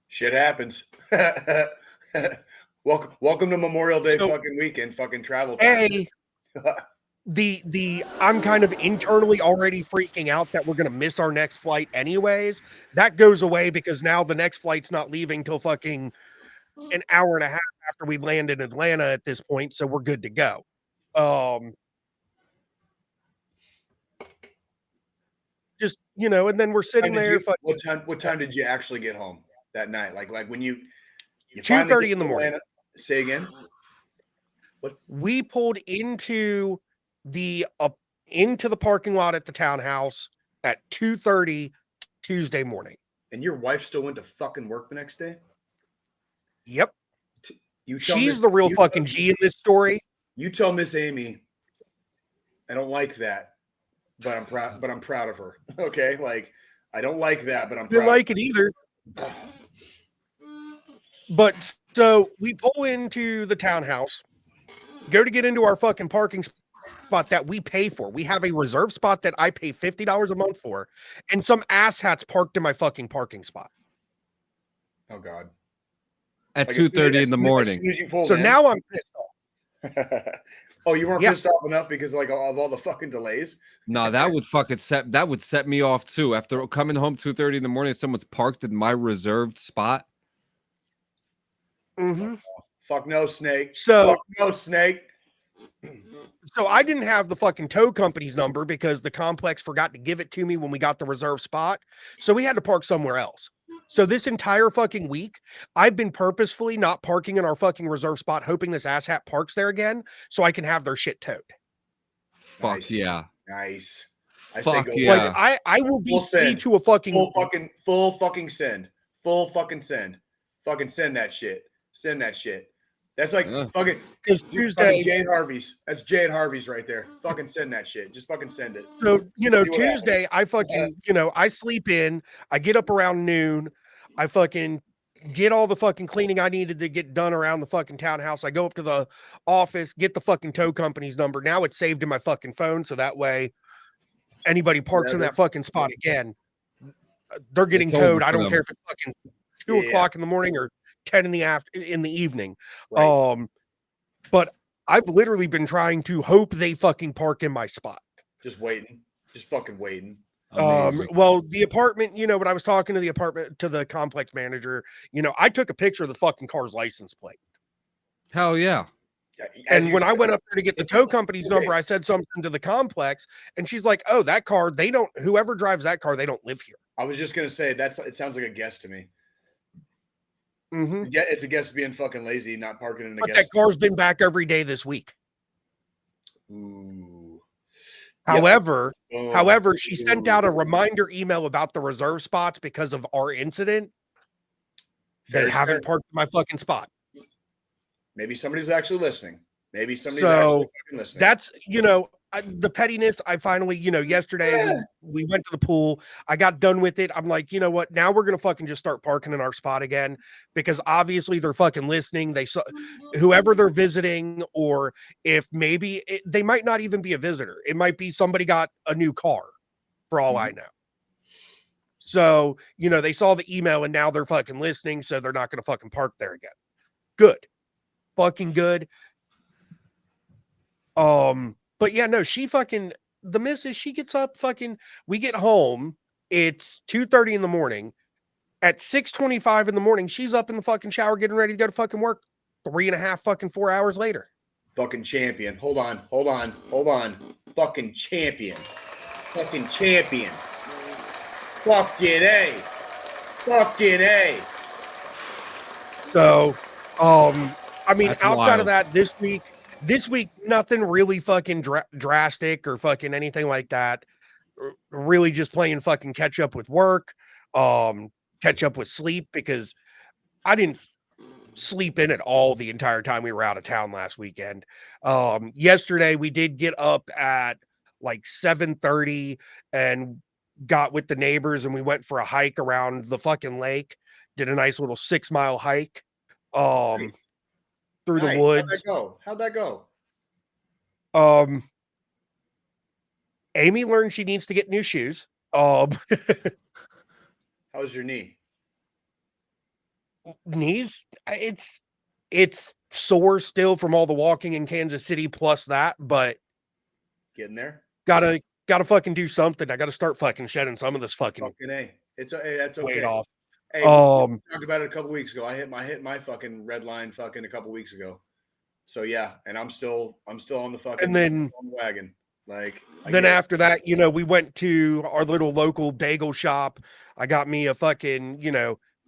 S3: Shit happens. Welcome to Memorial Day fucking weekend, fucking travel time.
S4: I'm kind of internally already freaking out that we're going to miss our next flight anyways. That goes away because now the next flight's not leaving till fucking an hour and a half after we land in Atlanta at this point. So we're good to go. Just, and then we're sitting there.
S3: What time did you actually get home that night? Like when you
S4: 2:30 in the morning.
S3: Say again.
S4: What? We pulled into the parking lot at the townhouse at 2:30 Tuesday morning.
S3: And your wife still went to fucking work the next day?
S4: Yep. She's the real fucking G in this story.
S3: You tell Miss Amy, I don't like that, but I'm proud of her. Okay, like I don't like that, but I'm proud.
S4: Didn't like it either. But so we pull into the townhouse, go to get into our fucking parking spot that we pay for. We have a reserve spot that I pay $50 a month for, and some asshat's parked in my fucking parking spot.
S3: Oh God.
S1: At 2:30 in the morning.
S4: So now I'm pissed off.
S3: Oh, you weren't pissed off enough because like of all the fucking delays?
S1: No, that would set me off too. After coming home 2:30 in the morning, someone's parked in my reserved spot.
S4: Mm-hmm.
S3: Fuck no, Snake.
S4: So
S3: fuck no, Snake.
S4: So I didn't have the fucking tow company's number because the complex forgot to give it to me when we got the reserve spot. So we had to park somewhere else. So this entire fucking week, I've been purposefully not parking in our fucking reserve spot, hoping this asshat parks there again so I can have their shit towed.
S1: Fuck
S3: nice.
S1: Yeah.
S3: Nice.
S1: Fuck yeah.
S4: Like I will be to a fucking
S3: full fucking send. Full fucking send. Fucking send that shit. Send that shit. That's like fucking
S4: because Tuesday
S3: Jade Harvey's. That's Jade Harvey's right there. Fucking send that shit. Just fucking send it.
S4: So Tuesday I fucking I sleep in. I get up around noon. I fucking get all the fucking cleaning I needed to get done around the fucking townhouse. I go up to the office, get the fucking tow company's number. Now it's saved in my fucking phone, so that way anybody parks in that fucking spot again, they're getting towed. I don't care if it's fucking 2 o'clock in the morning or 10 in the evening. Right. But I've literally been trying to hope they fucking park in my spot.
S3: Just waiting. Just fucking waiting.
S4: Well, the apartment, when I was talking to the complex manager, I took a picture of the fucking car's license plate.
S1: Hell yeah.
S4: And when I went up there to get the tow company's number, I said something to the complex, and she's like, "Oh, that car, whoever drives that car, they don't live here."
S3: I was just gonna say it sounds like a guess to me.
S4: Mm-hmm.
S3: Yeah, it's a guess being fucking lazy, not parking in a
S4: But
S3: guest.
S4: that car's been back every day this week.
S3: Ooh.
S4: However,
S3: Yep.
S4: she sent out a reminder email about the reserve spots because of our incident. They haven't parked my fucking spot.
S3: Maybe somebody's actually listening. Maybe somebody's
S4: So
S3: actually fucking listening.
S4: that's, the pettiness. I finally, yesterday we went to the pool. I got done with it. I'm like, you know what? Now we're going to fucking just start parking in our spot again, because obviously they're fucking listening. They saw whoever they're visiting, or if maybe they might not even be a visitor. It might be somebody got a new car for all I know. So, they saw the email and now they're fucking listening. So they're not going to fucking park there again. Good. Fucking good. But yeah, no, the missus, she gets up we get home, it's 2:30 in the morning. At 6:25 in the morning, she's up in the fucking shower getting ready to go to fucking work 3.5 4 hours later.
S3: Fucking champion. Hold on. Fucking champion. Fucking champion. Fucking A. Fucking A.
S4: So, I mean,
S1: That's
S4: outside
S1: wild.
S4: of that, this week, nothing really fucking drastic or fucking anything like that. Really just playing fucking catch up with work, catch up with sleep, because I didn't sleep in at all the entire time we were out of town last weekend. Yesterday we did get up at like 7:30 and got with the neighbors, and we went for a hike around the fucking lake. Did a nice little 6-mile hike. Through the woods.
S3: How'd that go?
S4: Amy learned she needs to get new shoes.
S3: How's your knee?
S4: Knees, it's sore still from all the walking in Kansas City plus that, but
S3: Getting there.
S4: Gotta fucking do something. I gotta start fucking shedding some of this fucking
S3: A. That's okay.
S4: weight off.
S3: Hey, we talked about it a couple weeks ago. I hit my fucking red line fucking a couple weeks ago. So yeah, and I'm still on the fucking
S4: and then
S3: on the wagon. Like
S4: then after that, we went to our little local bagel shop. I got me a fucking,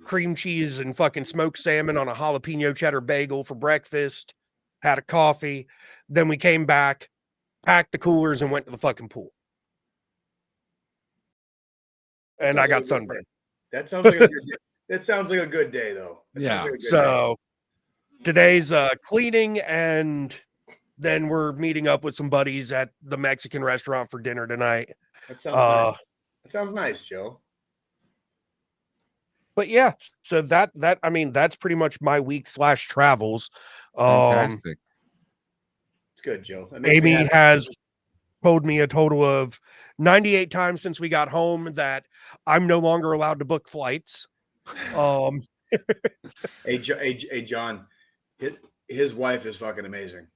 S4: cream cheese and fucking smoked salmon on a jalapeno cheddar bagel for breakfast. Had a coffee. Then we came back, packed the coolers, and went to the fucking pool. And I got sunburned.
S3: That sounds like a good day. That sounds like a good day, though.
S1: Yeah.
S4: So today's cleaning, and then we're meeting up with some buddies at the Mexican restaurant for dinner tonight.
S3: That sounds nice. That sounds nice, Joe.
S4: But yeah, so that's pretty much my week / travels.
S1: Fantastic.
S3: It's good, Joe.
S4: Amy has told me a total of 98 times since we got home that I'm no longer allowed to book flights.
S3: Hey, John, his wife is fucking amazing.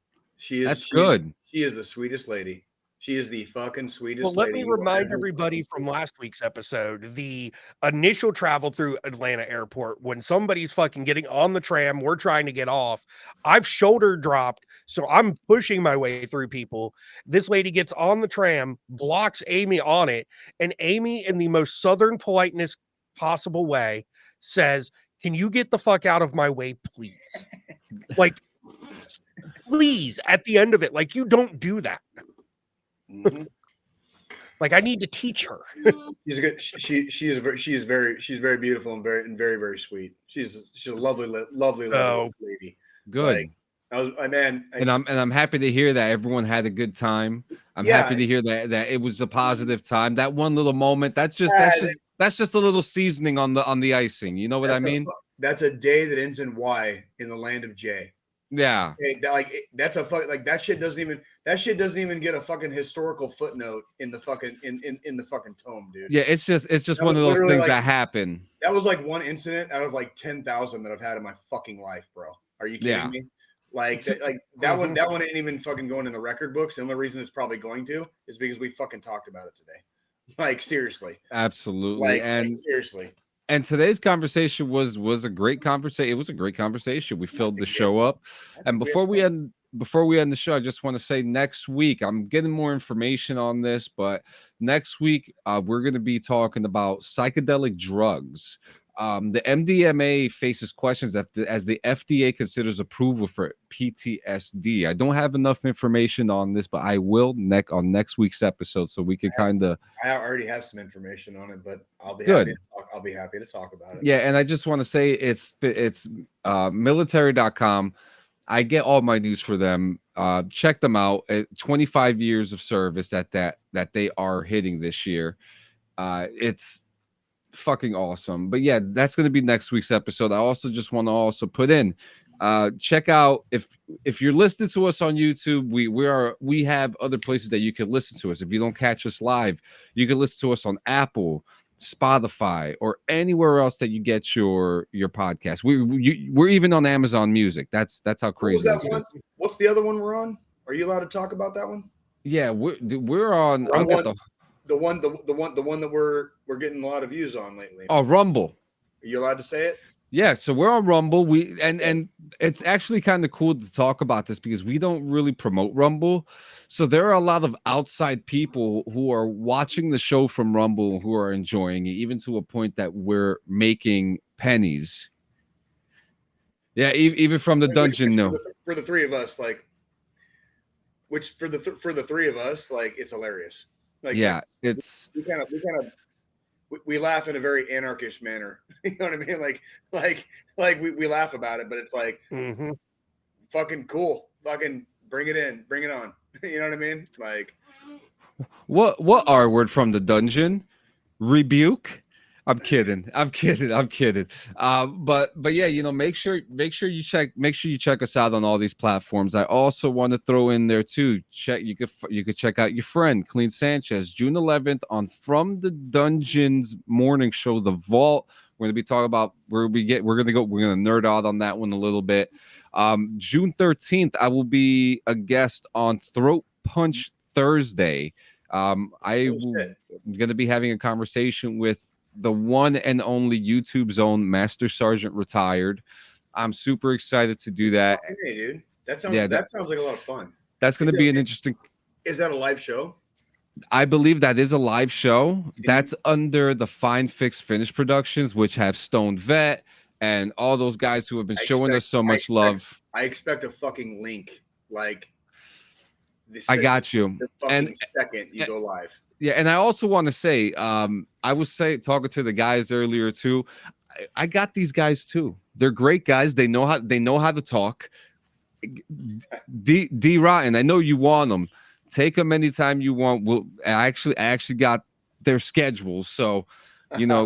S1: That's good.
S3: She is the sweetest lady. She is the fucking sweetest
S4: well, let
S3: lady.
S4: me remind everybody from last week's episode, the initial travel through Atlanta airport, when somebody's fucking getting on the tram, we're trying to get off. I've shoulder dropped, so I'm pushing my way through people. This lady gets on the tram, blocks Amy on it, and Amy, in the most southern politeness possible way, says, "Can you get the fuck out of my way, please?" Like, please, at the end of it, like, you don't do that.
S3: Mm-hmm.
S4: Like, I need to teach her.
S3: She's good. She's very beautiful and very, very sweet. She's a lovely lady.
S1: Good.
S3: And
S1: I'm happy to hear that everyone had a good time. I'm happy to hear that it was a positive time. That one little moment, that's just a little seasoning on the icing. You know what I mean?
S3: That's a day that ends in Y in the land of J.
S1: Yeah.
S3: That's a fuck, like that shit doesn't even get a fucking historical footnote in the fucking in the fucking tome, dude.
S1: Yeah, it's just one of those things that happen.
S3: That was like one incident out of like 10,000 that I've had in my fucking life, bro. Are you kidding me? Like that one ain't even fucking going in the record books. The only reason it's probably going to is because we fucking talked about it today. Like, seriously.
S1: Absolutely.
S3: Like seriously.
S1: And today's conversation was a great conversation. It was a great conversation. We filled the show up. And before we end the show, I just want to say next week, I'm getting more information on this, but next week we're going to be talking about psychedelic drugs. The MDMA faces questions as the FDA considers approval for PTSD. I don't have enough information on this, but I will on next week's episode, so we can kind of.
S3: I already have some information on it, but I'll be
S1: good.
S3: happy to talk about it.
S1: Yeah, and I just want to say it's military.com. I get all my news for them. Check them out. 25 years of service that they are hitting this year. It's fucking awesome. But yeah, that's going to be next week's episode. I also just want to put in check out if you're listening to us on YouTube, we have other places that you can listen to us. If you don't catch us live, you can listen to us on Apple, Spotify, or anywhere else that you get your podcast. We're even on Amazon Music. That's how crazy this is.
S3: What's the other one we're on? Are you allowed to talk about that one?
S1: Yeah, we're on.
S3: The one that we're getting a lot of views on lately.
S1: Oh, Rumble.
S3: Are you allowed to say it?
S1: Yeah, so we're on Rumble. And it's actually kind of cool to talk about this because we don't really promote Rumble. So there are a lot of outside people who are watching the show from Rumble who are enjoying it, even to a point that we're making pennies. Yeah, even from the dungeon.
S3: For the three of us, like, which for the three of us, like, it's hilarious. Like, yeah,
S1: it's
S3: we laugh in a very anarchist manner. You know what I mean? Like we laugh about it, but it's like fucking cool. Fucking bring it in, bring it on. You know what I mean? Like
S1: what R word from the dungeon? Rebuke? I'm kidding. But yeah, make sure you check us out on all these platforms. I also want to throw in there too. You could check out your friend Clean Sanchez, June 11th on From the Dungeons morning show, The Vault. We're gonna be talking about we're gonna nerd out on that one a little bit. June 13th, I will be a guest on Throat Punch Thursday. I'm gonna be having a conversation with the one and only YouTube's own Master Sergeant Retired. I'm super excited to do that.
S3: Hey, dude, that sounds like a lot of fun.
S1: That's going to be an interesting.
S3: Is that a live show?
S1: I believe that is a live show. That's under the Fine Fix Finish Productions, which have Stone Vet and all those guys who have been showing us so much love.
S3: I expect a fucking link. Like,
S1: I got you.
S3: And second you go live.
S1: Yeah, and I also want to say, I was talking to the guys earlier too. I got these guys too. They're great guys. They know how to talk. D Rotten, I know you want them. Take them anytime you want. I actually got their schedules. So,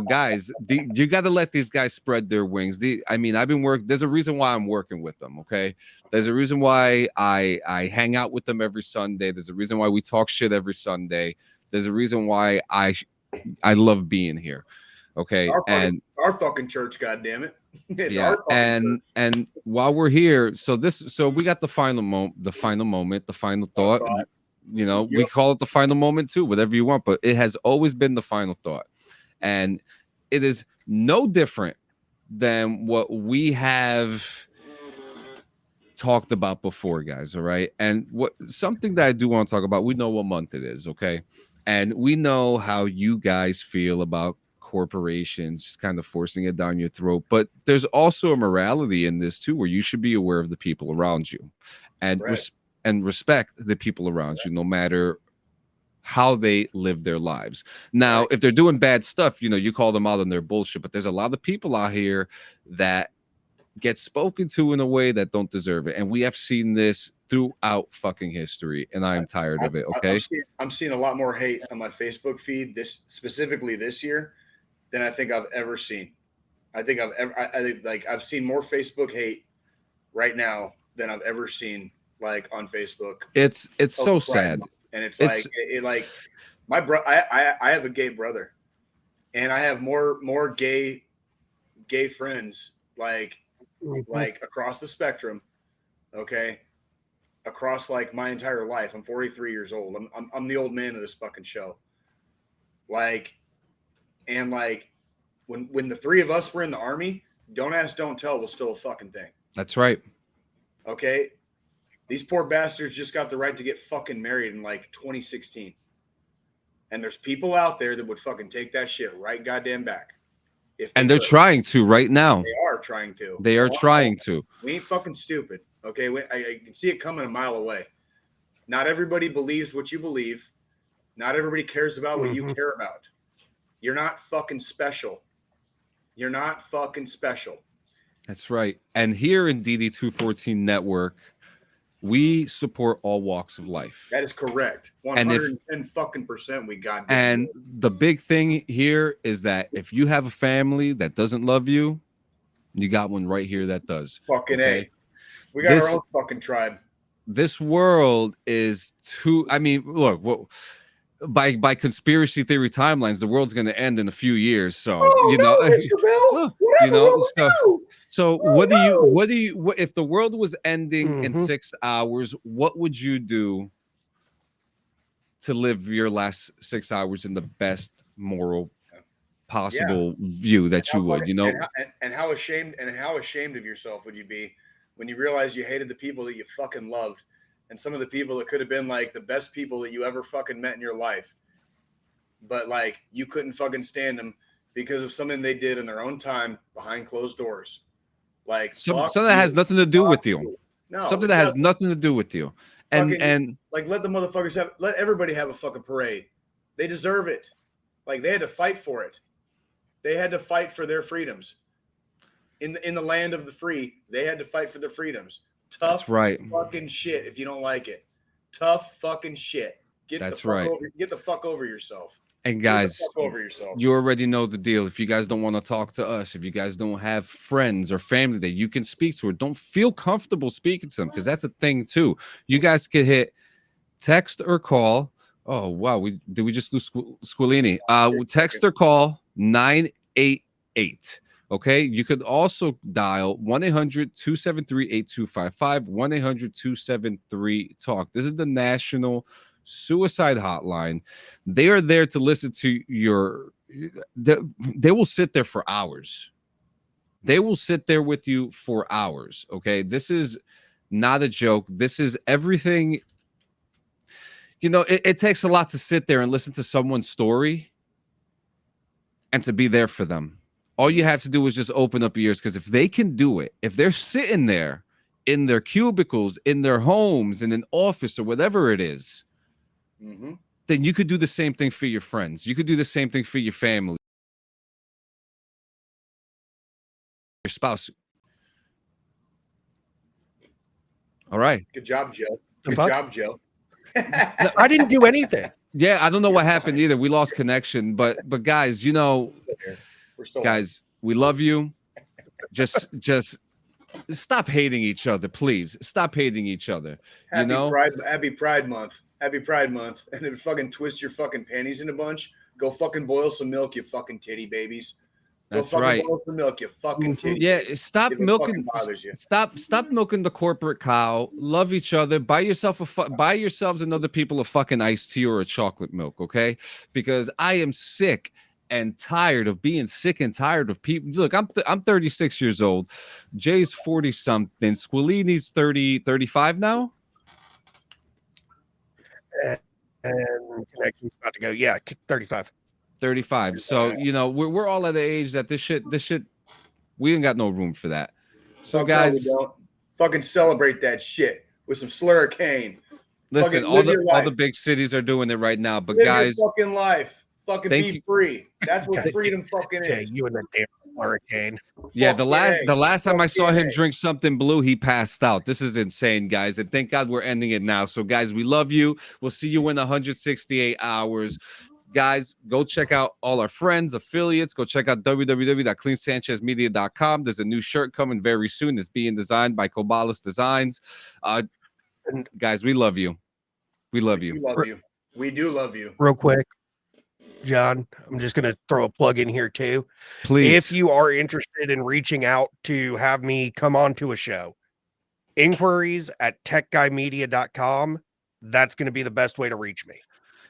S1: guys, you got to let these guys spread their wings. I've been working. There's a reason why I'm working with them. Okay, there's a reason why I hang out with them every Sunday. There's a reason why we talk shit every Sunday. There's a reason why I love being here. Okay.
S3: Our fucking church, goddammit.
S1: And while we're here, so we got the final moment, the final thought. We call it the final moment too, whatever you want, but it has always been the final thought. And it is no different than what we have talked about before, guys. All right. And something that I do want to talk about, we know what month it is, okay? And we know how you guys feel about corporations just kind of forcing it down your throat. But there's also a morality in this too, where you should be aware of the people around you and respect the people around you, no matter how they live their lives. Now, if they're doing bad stuff, you call them out on their bullshit. But there's a lot of people out here that get spoken to in a way that don't deserve it. And we have seen this throughout fucking history, and I'm tired of it. Okay.
S3: I'm seeing a lot more hate on my Facebook feed specifically this year than I think I've ever seen. I think I've seen more Facebook hate right now than I've ever seen on Facebook.
S1: It's so sad.
S3: And it's my bro. I have a gay brother, and I have more gay friends across the spectrum. Okay. Across my entire life. I'm 43 years old. I'm the old man of this fucking show. When the three of us were in the army, don't ask, don't tell was still a fucking thing.
S1: That's right.
S3: Okay. These poor bastards just got the right to get fucking married in 2016. And there's people out there that would fucking take that shit right goddamn back.
S1: And they're trying to right now.
S3: They are trying to.
S1: They are trying to.
S3: We ain't fucking stupid. Okay. I can see it coming a mile away. Not everybody believes what you believe. Not everybody cares about what you care about. You're not fucking special. You're not fucking special.
S1: That's right. And here in DD214 Network, we support all walks of life.
S3: That is correct. 110 fucking % we got.
S1: And the big thing here is that if you have a family that doesn't love you, you got one right here that does.
S3: Fucking A. We got our own fucking tribe.
S1: This world is too, I mean, look, by conspiracy theory timelines, the world's going to end in a few years. So, so what do you, if the world was ending in 6 hours, what would you do to live your last 6 hours in the best moral possible view that you would,
S3: and how ashamed of yourself would you be when you realize you hated the people that you fucking loved, and some of the people that could have been like the best people that you ever fucking met in your life, but like you couldn't fucking stand them because of something they did in their own time behind closed doors. Like
S1: something that has nothing to do with you. No, something that has nothing to do with you. And
S3: like let the motherfuckers let everybody have a fucking parade. They deserve it. Like they had to fight for it. They had to fight for their freedoms. In the land of the free, they had to fight for their freedoms. Tough fucking shit if you don't like it. Tough fucking shit. Get the fuck over yourself.
S1: And guys, you already know the deal. If you guys don't want to talk to us, if you guys don't have friends or family that you can speak to or don't feel comfortable speaking to them, because that's a thing too. You guys can hit text or call. Oh, wow. Did we just lose Squillini? Text or call 988. Okay. You could also dial 1-800-273-8255, 1-800-273-TALK. This is the National Suicide Hotline. They are there to listen to they will sit there for hours. They will sit there with you for hours. Okay. This is not a joke. This is everything. It takes a lot to sit there and listen to someone's story and to be there for them. All you have to do is just open up your ears, because if they can do it, if they're sitting there in their cubicles, in their homes, in an office or whatever it is, then you could do the same thing for your friends. You could do the same thing for your family, your spouse. All right.
S3: Good job, Joe. Good job, Joe.
S4: I didn't do anything.
S1: Yeah, I don't know what happened either. We lost connection, but guys, guys, we love you. Just stop hating each other, please. Stop hating each other.
S3: Happy Pride Month. Happy Pride Month. And then fucking twist your fucking panties in a bunch. Go fucking boil some milk, you fucking titty babies.
S1: That's right.
S3: Boil some milk, you fucking titty.
S1: Yeah, stop milking. Stop milking the corporate cow. Love each other. Buy yourselves and other people a fucking iced tea or a chocolate milk, okay? Because I am sick and tired of being sick and tired of people. Look, I'm 36 years old. Jay's 40 something. Squillini's 35 now.
S4: And connection's about to go. Yeah, 35.
S1: 35. So, we're all at the age that this shit, we ain't got no room for that. So, guys,
S3: fucking celebrate that shit with some slurricane.
S1: Listen, all the big cities are doing it right now, but guys,
S3: your fucking life. Fucking be free. That's what freedom fucking is.
S4: You and the damn hurricane.
S1: Yeah, the last time I saw him drink something blue, he passed out. This is insane, guys. And thank God we're ending it now. So, guys, we love you. We'll see you in 168 hours. Guys, go check out all our friends, affiliates. Go check out www.cleansanchezmedia.com. There's a new shirt coming very soon. It's being designed by Cobalis Designs. Guys, we love you. We love you.
S3: We love you. We do love you.
S4: Real quick, John, I'm just going to throw a plug in here too.
S1: Please.
S4: If you are interested in reaching out to have me come on to a show, inquiries at techguymedia.com. That's going to be the best way to reach me.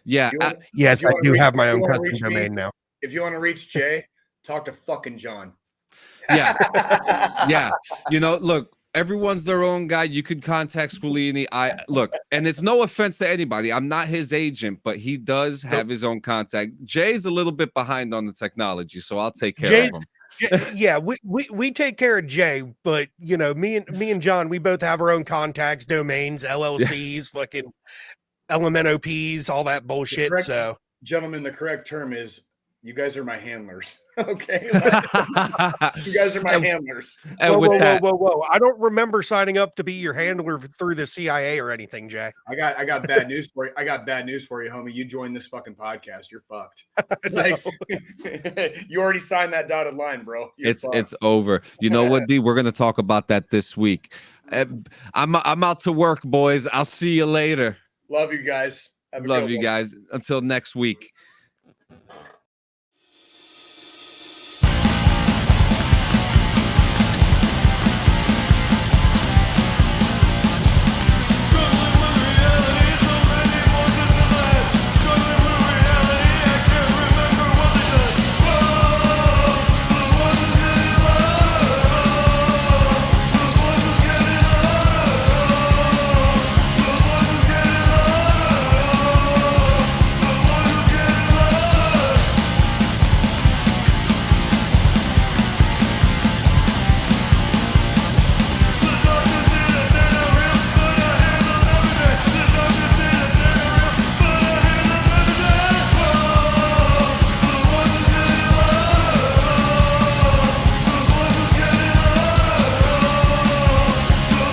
S1: Yeah.
S4: Yes, I do have my own custom domain now.
S3: If you want to reach Jay, talk to fucking John.
S1: Yeah. Yeah. Look, everyone's their own guy. You could contact Squillini. And it's no offense to anybody. I'm not his agent, but he does have his own contact. Jay's a little bit behind on the technology, so I'll take care of him.
S4: Yeah, we take care of Jay, but you know, me and John, we both have our own contacts, domains, LLCs, fucking LMNOPs, all that bullshit. So,
S3: gentlemen, the correct term is you guys are my handlers. Okay, you guys are my handlers.
S4: And whoa! I don't remember signing up to be your handler through the CIA or anything, Jay.
S3: I got bad news for you. I got bad news for you, homie. You joined this fucking podcast, you're fucked. Like, you already signed that dotted line, bro.
S1: It's over. You know what, D? We're gonna talk about that this week. I'm out to work, boys. I'll see you later.
S3: Love you guys.
S1: Love you guys. Until next week.